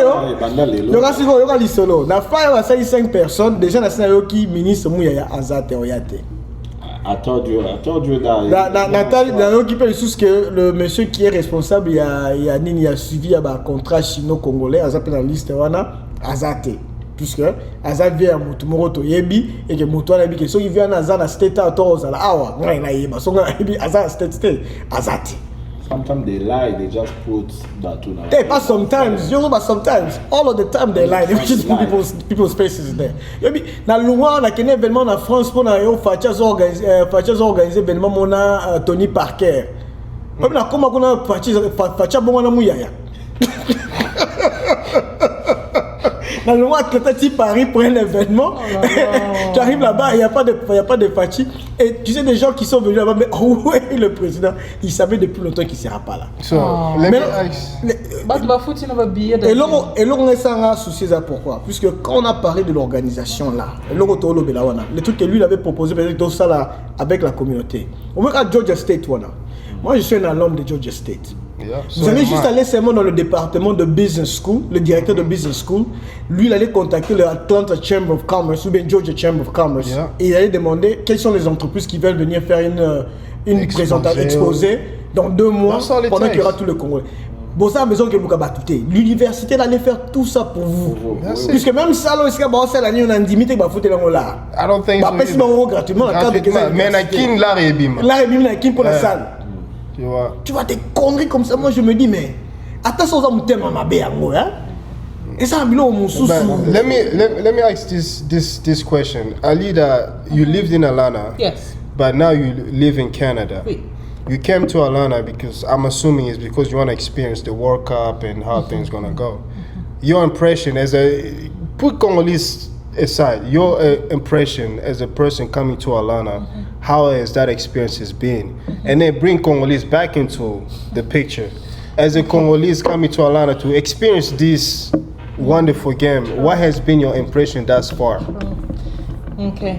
les solo. La fly, ça y 5 personnes. Déjà, la scénario qui ministre Mouyaya Azate Oyate. Attends Dieu qui peut que le monsieur qui est responsable, il y a suivi un contrat chino-congolais, Azate dans la liste, Azate. Puisque Azat vient à Moutoumoroto Yebi et que Moutoua Nabi que ceux qui viennent à Azat à State à Toros à la Awa, Azat State Azat. Sometimes they lie, they just put that to Hey, but sometimes, you know, but sometimes, all of the time they lie. They just put people's faces there. Na Louan, on a un événement en France pour na yo Fachas organisé événement mona Tony Parker. Même na comment on a Fachas bon na mouyaya. Dans le mois que Paris pour un événement, tu arrives là-bas, il n'y a pas de Fachi. Et tu sais, des gens qui sont venus là-bas, mais où est le président? Il savait depuis longtemps qu'il ne sera pas là. Et là, on est sans souci ça pourquoi? Puisque quand on a parlé de l'organisation là, le truc que lui il avait proposé, tout ça là, avec la communauté. On voit qu'à Georgia State, moi je suis un alumni de Georgia State. Vous allez juste aller seulement dans le département de Business School, le directeur de Business School. Lui, il allait contacter le Atlanta Chamber of Commerce ou bien Georgia Chamber of Commerce. Et il allait demander quelles sont les entreprises qui veulent venir faire une présentation exposée dans 2 mois pendant qu'il y aura tout le Congrès. Bon, ça a besoin que vous battiez. L'université allait faire tout ça pour vous. Puisque même ça, on a une limite là. I don't think so. Gratuitement, la carte de mais Nakin, là, Nakin pour la salle. Tu vois des conneries comme ça, moi je me dis, mais attention, ça me thème à ma bé, hein? Et ça, let me ask this question. Alida, you lived in Atlanta. Yes. But now you live in Canada. Oui. You came to Atlanta because I'm assuming it's because you want to experience the World Cup and how things gonna go. Your impression as put Congolese aside, your impression as a person coming to Atlanta, how has that experience has been? And then bring Congolese back into the picture. As a Congolese coming to Atlanta to experience this wonderful game, what has been your impression thus far? Ok.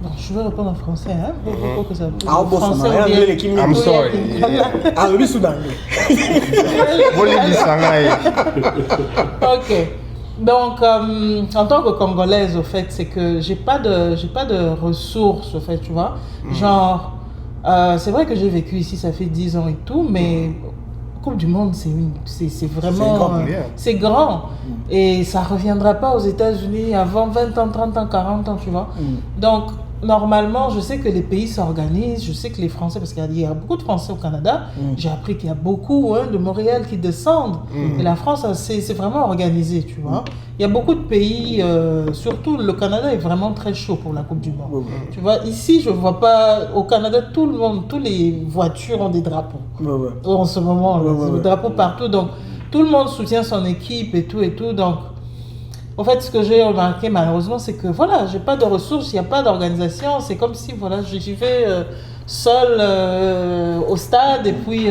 Bon, je vais répondre en français, hein? Pour que ça français, I'm sorry. Ok. Donc, en tant que Congolaise, au fait, c'est que j'ai pas de ressources, au fait, tu vois. Genre, c'est vrai que j'ai vécu ici, ça fait 10 ans et tout, mais Coupe du Monde, c'est vraiment... C'est grand. Et ça reviendra pas aux États-Unis avant 20 ans, 30 ans, 40 ans, tu vois. Donc, normalement, je sais que les pays s'organisent, je sais que les Français, parce qu'il y a beaucoup de Français au Canada, j'ai appris qu'il y a beaucoup de Montréal qui descendent. Et la France, c'est vraiment organisé, tu vois. Il y a beaucoup de pays, surtout le Canada est vraiment très chaud pour la Coupe du Monde. Tu vois, ici, je ne vois pas, au Canada, tout le monde, toutes les voitures ont des drapeaux. En ce moment, des drapeaux partout. Donc, tout le monde soutient son équipe et tout. Donc, en fait, ce que j'ai remarqué malheureusement, c'est que voilà, j'ai pas de ressources, il n'y a pas d'organisation. C'est comme si voilà, j'y vais seul au stade et puis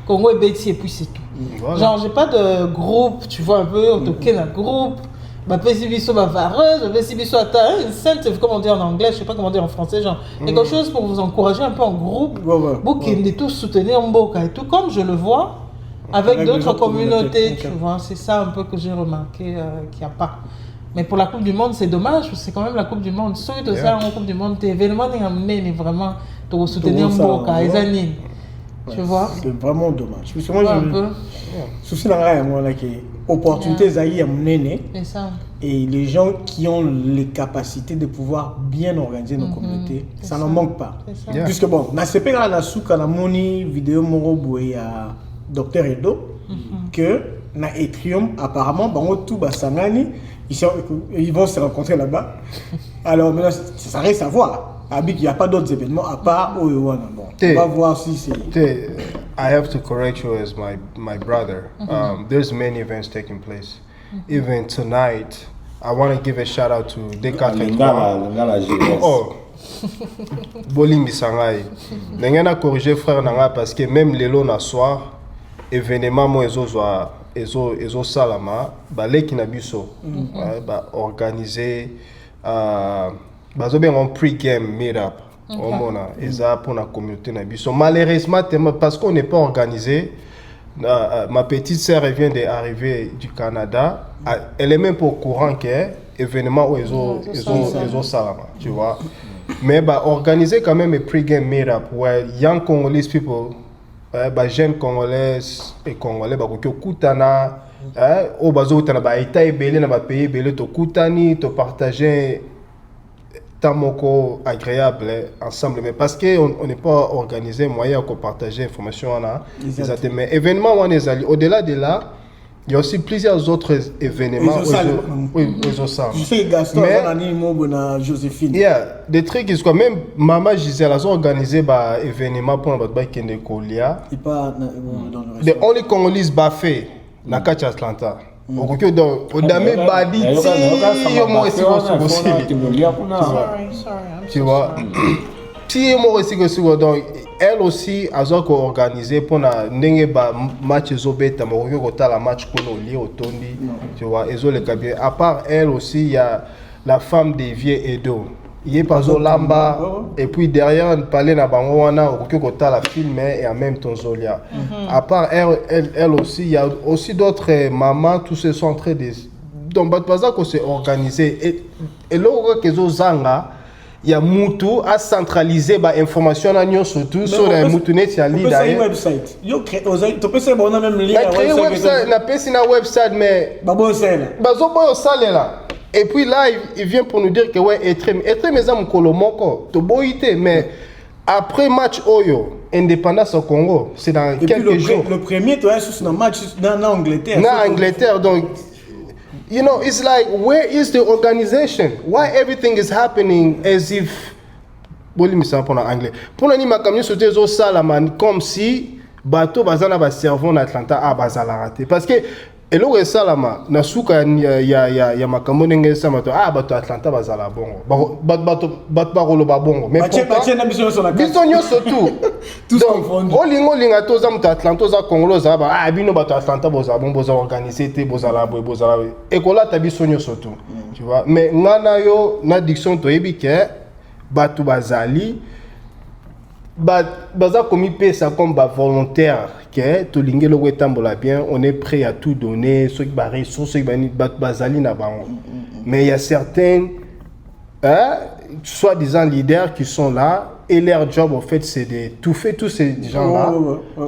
Congo et Betty et puis c'est tout. Voilà. Genre, j'ai pas de groupe, tu vois un peu, on toquait un groupe. Ma pésibiso ma vareuse, ma pésibiso comment dire en anglais, je sais pas comment dire en français, genre quelque chose pour vous encourager un peu en groupe, pour qu'ils tous soutenir Mboka et tout, comme je le vois. Avec d'autres communautés, tu vois, c'est ça un peu que j'ai remarqué qu'il n'y a pas. Mais pour la Coupe du Monde, c'est dommage, c'est quand même la Coupe du Monde. Soit tu sais, la Coupe du Monde, l'événement n'est amené vraiment pour soutenir Mboka, les années. Tu vois? C'est vraiment dommage. Parce que moi, souci dans la moi là qui opportunité zaï à mener. C'est ça. Et les gens qui ont les capacités de pouvoir bien organiser nos communautés, ça n'en manque pas. Puisque bon, na CP là na souka na moni vidéo moro boy à Dr Edo que na Etrium apparemment bango tout basangani ils vont se rencontrer là-bas. Alors maintenant ça reste à voir. Il n'y a pas d'autres événements à part Oyoana. Bon, on va voir si c'est... I have to correct you as my brother. There's many events taking place. Even tonight, I want to give a shout out to Decathlon. Oh, Bolim Bisangai. N'engena corriger frère nanga parce que même lelo na soir, événement mo ezo salama, ba leki na biso, ba organiser bazo bien en pre-game meet-up. Eza pour la communauté na biso. Malheureusement, parce qu'on n'est pas organisé, ma petite sœur vient d'arriver du Canada. Elle est même pas au courant que événement où ils ont salama, tu vois. Mais bah organiser quand même un pre-game meet-up where young Congolese people, jeunes Congolais et Congolais, bah kutana, bazo kutana ba ita ebele na ba pays ebele to kutani to partager tamoko agréable ensemble, mais parce qu'on n'est pas organisé moyen de partager information mais événements au-delà de là, il y a aussi plusieurs autres événements. Je sais Gaston, Joséphine. Il y a des trucs qui sont même Maman Gisèle a organisé des événements pour les Kolia. The only Congolese Bafé, na Kacha Atlanta. Sorry. Tu vois, donc elle aussi a organisé pour un match zobeta la match otondi, tu vois, à part elle aussi il y a la femme des vieux Edo. Il est pas Lamba et puis derrière on parlait na bango wana la film et en même temps Zolia. À part elle aussi il y a aussi d'autres mamans, tous ces sont en train de donc baza ko s'est organisé et là que zanga il y a Moutou à centraliser l'information surtout sur les Moutounets à l'île d'ailleurs. Website. Yo créé tu peux savoir on a même lien website na pesi na website mais bazo boyo sale là. Et puis là il vient pour nous dire que ouais être mes amis kolomoko to boité mais après match Oyo indépendance au Congo c'est dans quelques jours. Le premier tu as sur un match dans Angleterre. Na Angleterre donc you know, it's like, where is the organization? Why everything is happening as if... Boli mi sa pour l'anglais. Pour l'anime comme sur des autres salaman comme si bateau bazana ba servant en Atlanta a bazala raté parce que elo salama na suka ya makambo ndenge sama to bateau Atlanta bazala bongo. Bateau ba bongo. Mais bateau na biso na bisonyo surtout. Tous confondus. Olinga to za muta Atlanta za Congo za ba bino bateau Atlanta boza bon boza organiser te bozala et kola ta bisonyo surtout. Tu vois, mais ngana yo na diction to ebike bateau bazali baza komi pesa comme volontaire que to lingelo wetambola bien on est prêt à tout donner ceux qui ba ressources ceux qui bazali na bango mais il y a certains soi-disant leaders qui sont là et leur job en fait c'est de tout faire tous ces gens là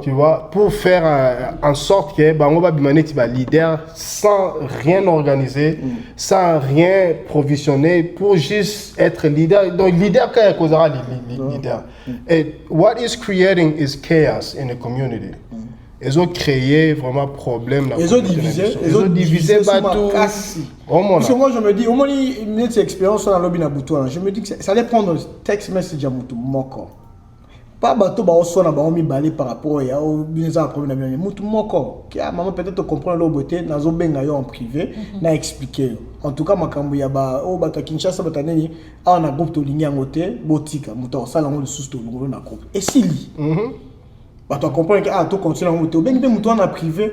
tu vois pour faire en sorte que bango ba bimaneti ba leader sans rien organiser sans rien provisionner pour juste être leader donc leader quand il causera leader et what is creating is chaos in the community. Ils ont créé vraiment problème. Ils ont divisé bateau. Parce que moi je me dis, au moins une expérience dans l'objet Nabuto, je me dis que ça allait prendre text message à Moutou Moko. Pas bateau ba osona ba omi balé par rapport à au bizarre problème na Moutou Moko. Qui a maman peut-être comprendre le beauté na zo benga yo en privé, na expliquer. En tout cas makambo ya ba o bato Kinshasa bataneni a na groupe to ligne ngote botika Moutou sala ngo le sous to ngolo na groupe. Et sili. Tu comprends que tout continue en moto. Bien que tu en privé,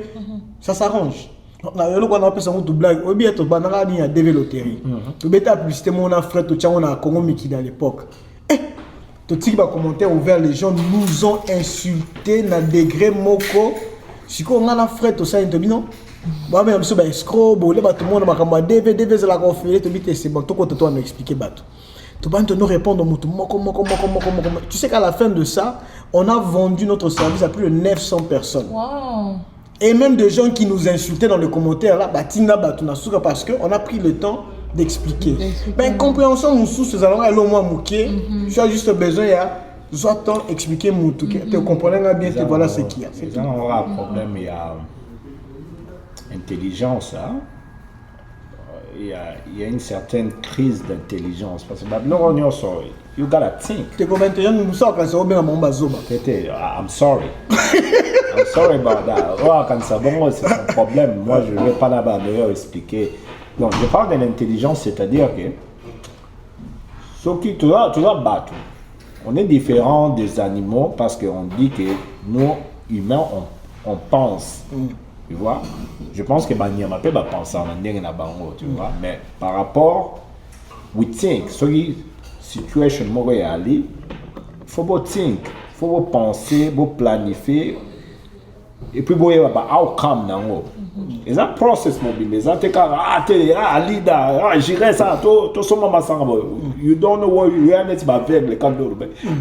ça s'arrange. Na yolo kwa na pesa mutu blague. Obi eto bananga ni ya développer. Tu beta publicité mon frère to tchanga na Congo Miki à l'époque. Tu tiki ba commentaire ouvert les gens nous ont insulté na degré moko. Siko ngana frère to ça intobino. Ba même so ba escroc, bo le ba tout monde ba kamba DVD za la conférence to bité c'est bon to ko to m'expliquer bato. Tu vas nous répondre au tu sais qu'à la fin de ça, on a vendu notre service à plus de 900 personnes. Wow. Et même des gens qui nous insultaient dans les commentaires là, parce qu'on a pris le temps d'expliquer. Ben, compréhension, nous sous ces allons aller au moins mouquer. Tu as juste besoin de expliquer moutou. Tu comprenez bien que voilà ce qu'il y a. On aura un problème, il y a intelligence. Il y a une certaine crise d'intelligence parce que you gotta think. I'm sorry. I'm sorry about that. Quand ça bon, c'est un problème. Moi, je ne vais pas là-bas expliquer. Donc, je parle de l'intelligence, c'est-à-dire que ce qui tu dois battre. On est différent des animaux parce qu'on dit que nous, humains, on pense. Tu vois, je pense que Banyama peut penser en bango, tu vois, mais par rapport, we think, so situation il faut think, faut penser, faut planifier, et puis faut outcome nango. Et ça process mobile, ça te leader, j'irai ça, tout ce moment you don't know what you are net avec le cadre,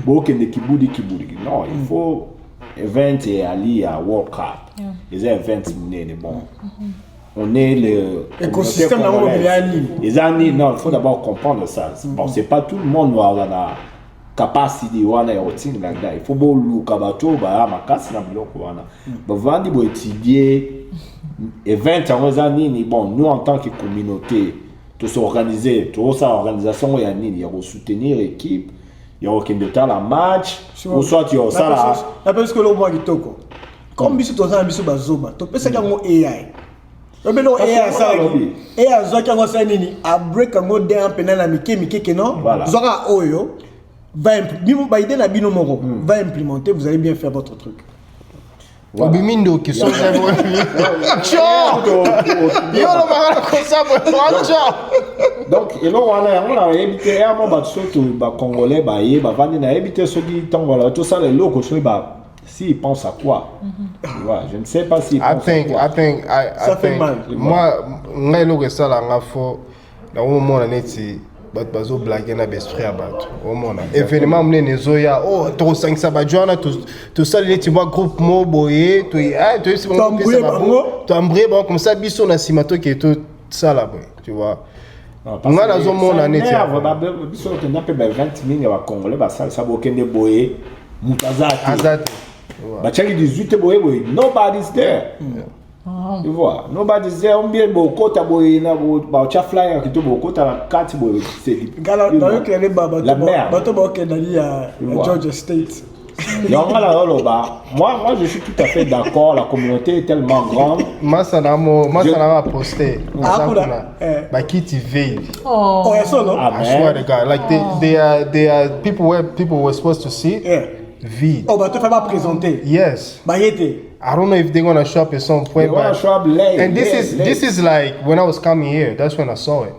bon que kibudi, non, il faut event et aller à World Cup. Les events bon. on est le écosystème les années, non, il faut d'abord comprendre ça. Bon, c'est pas tout le monde va avoir la capacité wana ya routine like that. Il faut beau luka bato ba makasi na biloko wana. Ba vandi bo étudier et 20 ans années bon, nous en tant que communauté, tout s'organiser, tout ça organisation ya nini, il y a soutenir l'équipe, il y a aucun de temps la match, ou soit tu as ça là. La parce que le mois kitoko. Comme biso toza biso bazoba, to pesa kango AI. Robelo AI ça. AI zo kango ça nini, a break kango de un penal na mike non. Zoka oyo va implémenter la bino moko, va implémenter, vous allez bien faire votre truc. Obimindo qui sont donc et là on a évité à mon bateau tout ba congolais ba yé ba vandi na éviter ceux qui tant voilà tout ça les locaux ceux ba s'ils pensent à quoi. Ouais, je ne sais pas s'ils pensent à quoi. Ça fait mal. Moi ngai lo que ça la ngafo na au moment neti bat bazo blaguer na bestri abat au moment événement mne nezoya oh to 5 sabajana to ça les tu vois groupe mo boyé to c'est bon to embré bon comme ça biso na simato qui est tout ça là tu vois nga na zo mona neti biso to na pe 20 000 ya congolais ba ça bokende boyé mutazati ba chaki 18 boyé nobody's there. Tu vois, nobody's there. On bien beaucoup ta boy na ba cha flyer qui to beaucoup ta carte boy c'est la merde. Bato ba ok dali à Georgia State. Moi je suis tout à fait d'accord, la communauté est tellement grande. Moi ça n'a posté. Bah qui tu veilles. Oh yeah, so no. I swear to God, like they are people were supposed to see. Vide. Oh bah tu fais pas présenter. Yes. Bah yété. I don't know if they're gonna show up at some point. And this is like when I was coming here. That's when I saw it.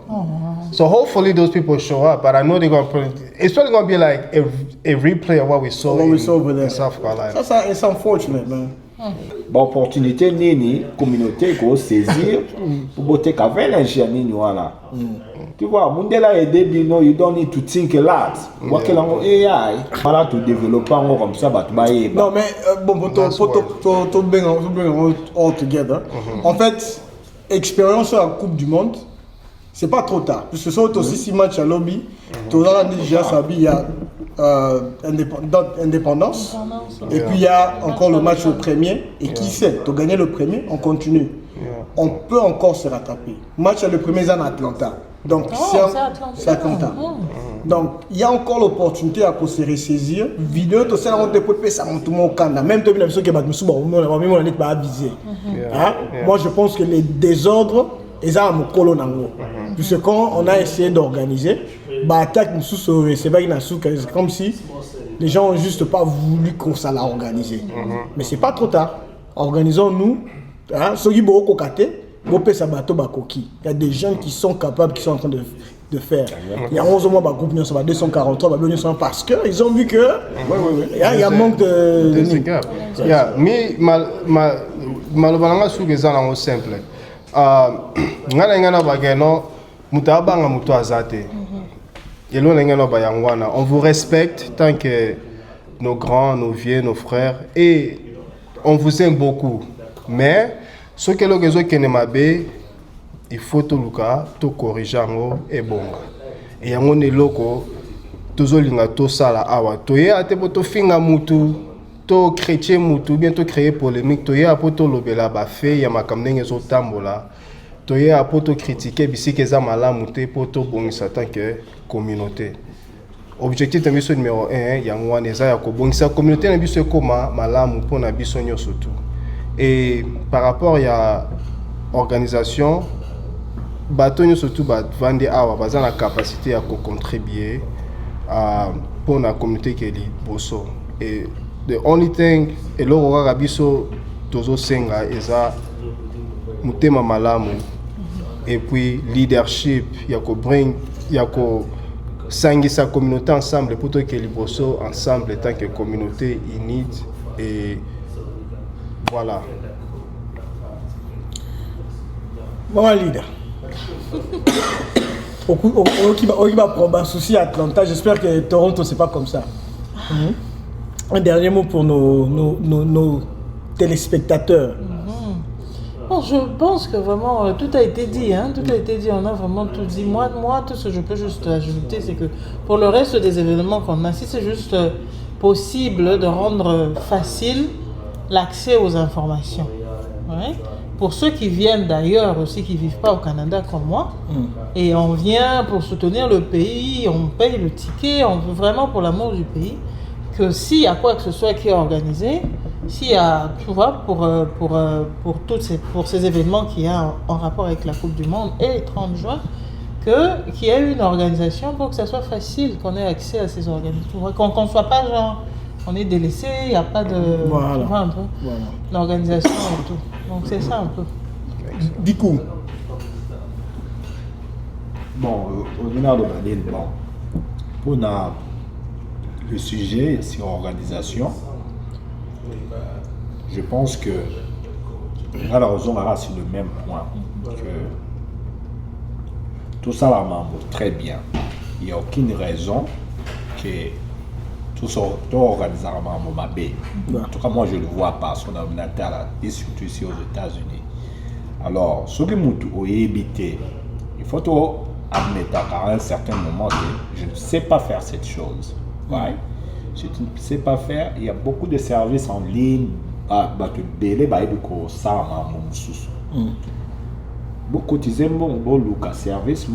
So hopefully those people show up. But I know they're gonna put. It's probably gonna be like a replay of what we saw over there in South Carolina. It's unfortunate, man. Bon opportunité nini communauté ko saisir pour botter qu'avec l'ingénieur nini voilà. Tu vois, Mundela et Debino, you don't need to think a lot. What can AI, voilà, to développer comme ça, bah tu bailles. Non mais bon, to bring all together. En fait, expérience sur la Coupe du Monde, c'est pas trop tard. Parce que ce sont aussi 6 matchs à lobby. Tu as déjà sabi, il y a indépendance. Et puis il y a encore le match au premier. Et qui sait, tu as gagné le premier, on continue. On peut encore se rattraper. Match le premier en Atlanta. Donc c'est Atlanta. Donc il y a encore l'opportunité à se ressaisir. Vidéo, tout ça, on peut ça monte tout le monde Canada. Même toi, qui va on pas avisé. Moi, je pense que les désordres, ils ont mon colon. Puisque quand on a essayé d'organiser, attaque c'est comme si les gens ont juste pas voulu qu'on ça l'a organisé. Mais c'est pas trop tard. Organisons-nous. Ceux qui vont au côté. Il y a des jeunes qui sont capables, qui sont en train de faire. Il y a 11 mois, groupe 243, parce qu'ils ont vu que il y a un manque de mais malheureusement, c'est simple. On vous respecte tant que nos grands, nos vieux, nos frères, et on vous aime beaucoup. Mais ce que l'on veut, il faut tout corriger et bon. Et on est loco, tout linga tout ça là awa. To ya te poto finga mutu, to chrétien mutu, bientôt créer polémique. To ya poto lobela ba fait ya makamnenge zo tambola. To ya poto critiquer bisi ke za malamu te poto bongisa tant que communauté. Objectif de mission numéro 1 ya ngwana eza ya ko bongisa communauté na biso ekoma malamu pona biso nyoso tout. Et par rapport à l'organisation, bateau surtout vendre la capacité à contribuer pour la communauté qui est bosso. Et the only thing et là on a biso tozo senga eza mutema malamu et puis leadership yako bring yako sangi sa communauté ensemble pour que les bosso ensemble tant que communauté unie et voilà. Maman leader. Qui va prendre un souci à Atlanta. J'espère que Toronto c'est pas comme ça. Un dernier mot pour nos téléspectateurs. Bon, je pense que vraiment tout a été dit, hein, tout a été dit, on a vraiment tout dit. Moi, tout ce que je peux juste ajouter, c'est que pour le reste des événements qu'on a, si c'est juste possible de rendre facile l'accès aux informations. Ouais. Pour ceux qui viennent d'ailleurs aussi, qui ne vivent pas au Canada comme moi, et on vient pour soutenir le pays, on paye le ticket, on veut vraiment pour l'amour du pays, que s'il y a quoi que ce soit qui est organisé, s'il y a, tu vois, pour ces événements qu'il y a en rapport avec la Coupe du Monde et le 30 juin, qu'il y ait une organisation pour que ça soit facile, qu'on ait accès à ces organisations. Qu'on ne soit pas genre, on est délaissé, il n'y a pas de... Voilà. Tu vois un peu l'organisation et tout. Donc c'est ça un peu. Du coup, Bon, au final de l'année, bon, pour le sujet sur l'organisation, je pense que la raison est sur le même point. Que tout ça là marche très bien. Il n'y a aucune raison que tout ça organise ma baie. En tout cas, moi je ne le vois pas, son natal et surtout ici aux États-Unis. Alors, ce que nous éviter, il faut admettre à un certain moment que je ne sais pas faire cette chose. Ouais. Je ne sais pas faire, il y a beaucoup de services en ligne. Beaucoup de services,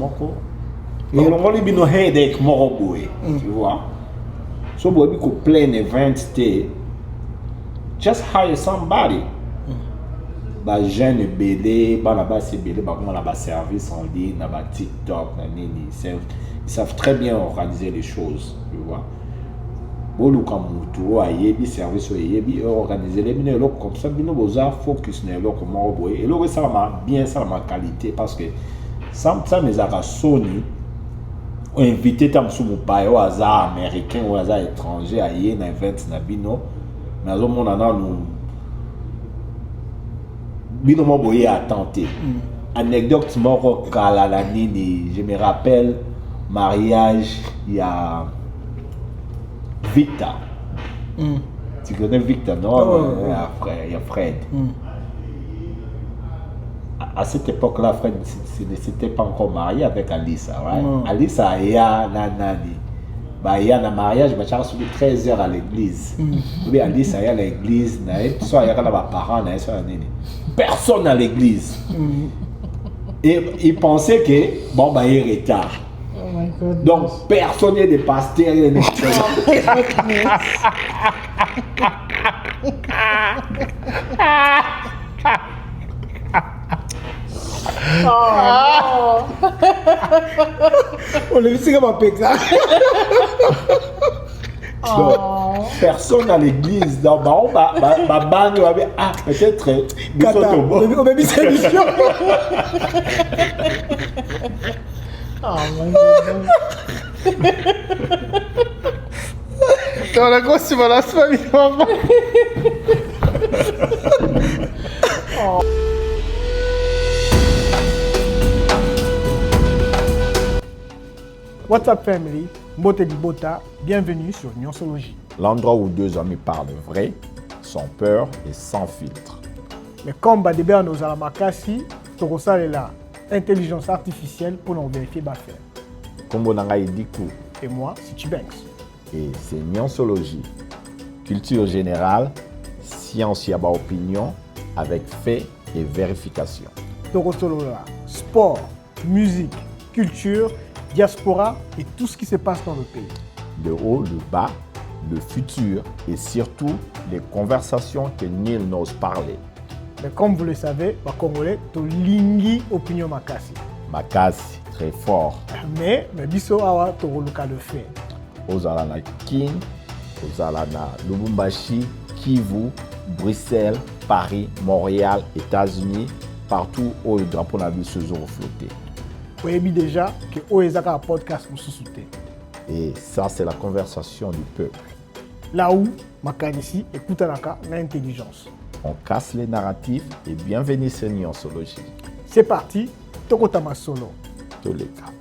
et on va lui headache, tu vois. So, we could plan an event day. Just hire somebody. Bah, jeune belé, bah là-bas c'est belé, bah comment là-bas service en ligne, là-bas TikTok, ils savent très bien organiser les choses, tu vois. Bon, le camuto, aïe, service, aïe, organiser les mineurs comme ça, bien nous avons focus sur le comment on et là ça m'a bien ça ma qualité parce que ça mes a sonné. Invité tam sous mon pays au hasard américain ou au hasard étranger à y un event na bino mais au monde en a nous bino mo boyer à tenter anecdote moko kala la nini je me rappelle mariage il y a Victor tu connais Victor non il y a Fred à cette époque-là, Fred ne s'était pas encore marié avec Alissa. Right? Alissa, il y a un mariage, il y a 13 heures à l'église. Oui, Alissa, il y a l'église, soit il y a des parents, personne à l'église. Et il pensait que, bon, bah, il est retard. Donc, personne n'est de pasteur. Oh. on a vu ça comme un spectacle. Donc, personne à l'église. Donc, peut-être. On a mis cette émission. Oh my God. Dans la grosse balance famille. What's up family, Mbote Libota, bienvenue sur Nyonsologie. L'endroit où deux amis parlent vrai, sans peur et sans filtre. Mais comme Badebe nos alamakasi, Torosalela, intelligence artificielle pour nous vérifier l'affaire. Kombo Nanga Ediku. Et moi, c'est Chibanks. Et c'est Nyonsologie. Culture générale, science yaba opinion, avec fait et vérification. Torosolola, sport, musique, culture, diaspora et tout ce qui se passe dans le pays. Le haut, le bas, le futur et surtout les conversations que nul n'ose parler. Mais comme vous le savez, les Congolais, to lingi opinion makasi. Makasi, très fort. Mais biso awa toroluka le fait. Ozala na Kin, ozala na Lubumbashi, Kivu, Bruxelles, Paris, Montréal, États-Unis, partout où le drapeau n'a vu se refléter. Vous avez déjà que Oezaka a podcast pour se soutenir. Et ça, c'est la conversation du peuple. Là où, Makanisi écoute l'intelligence. On casse les narratifs et bienvenue sur Nyonsologie. C'est parti, Tokotama Solo. Tous les cas.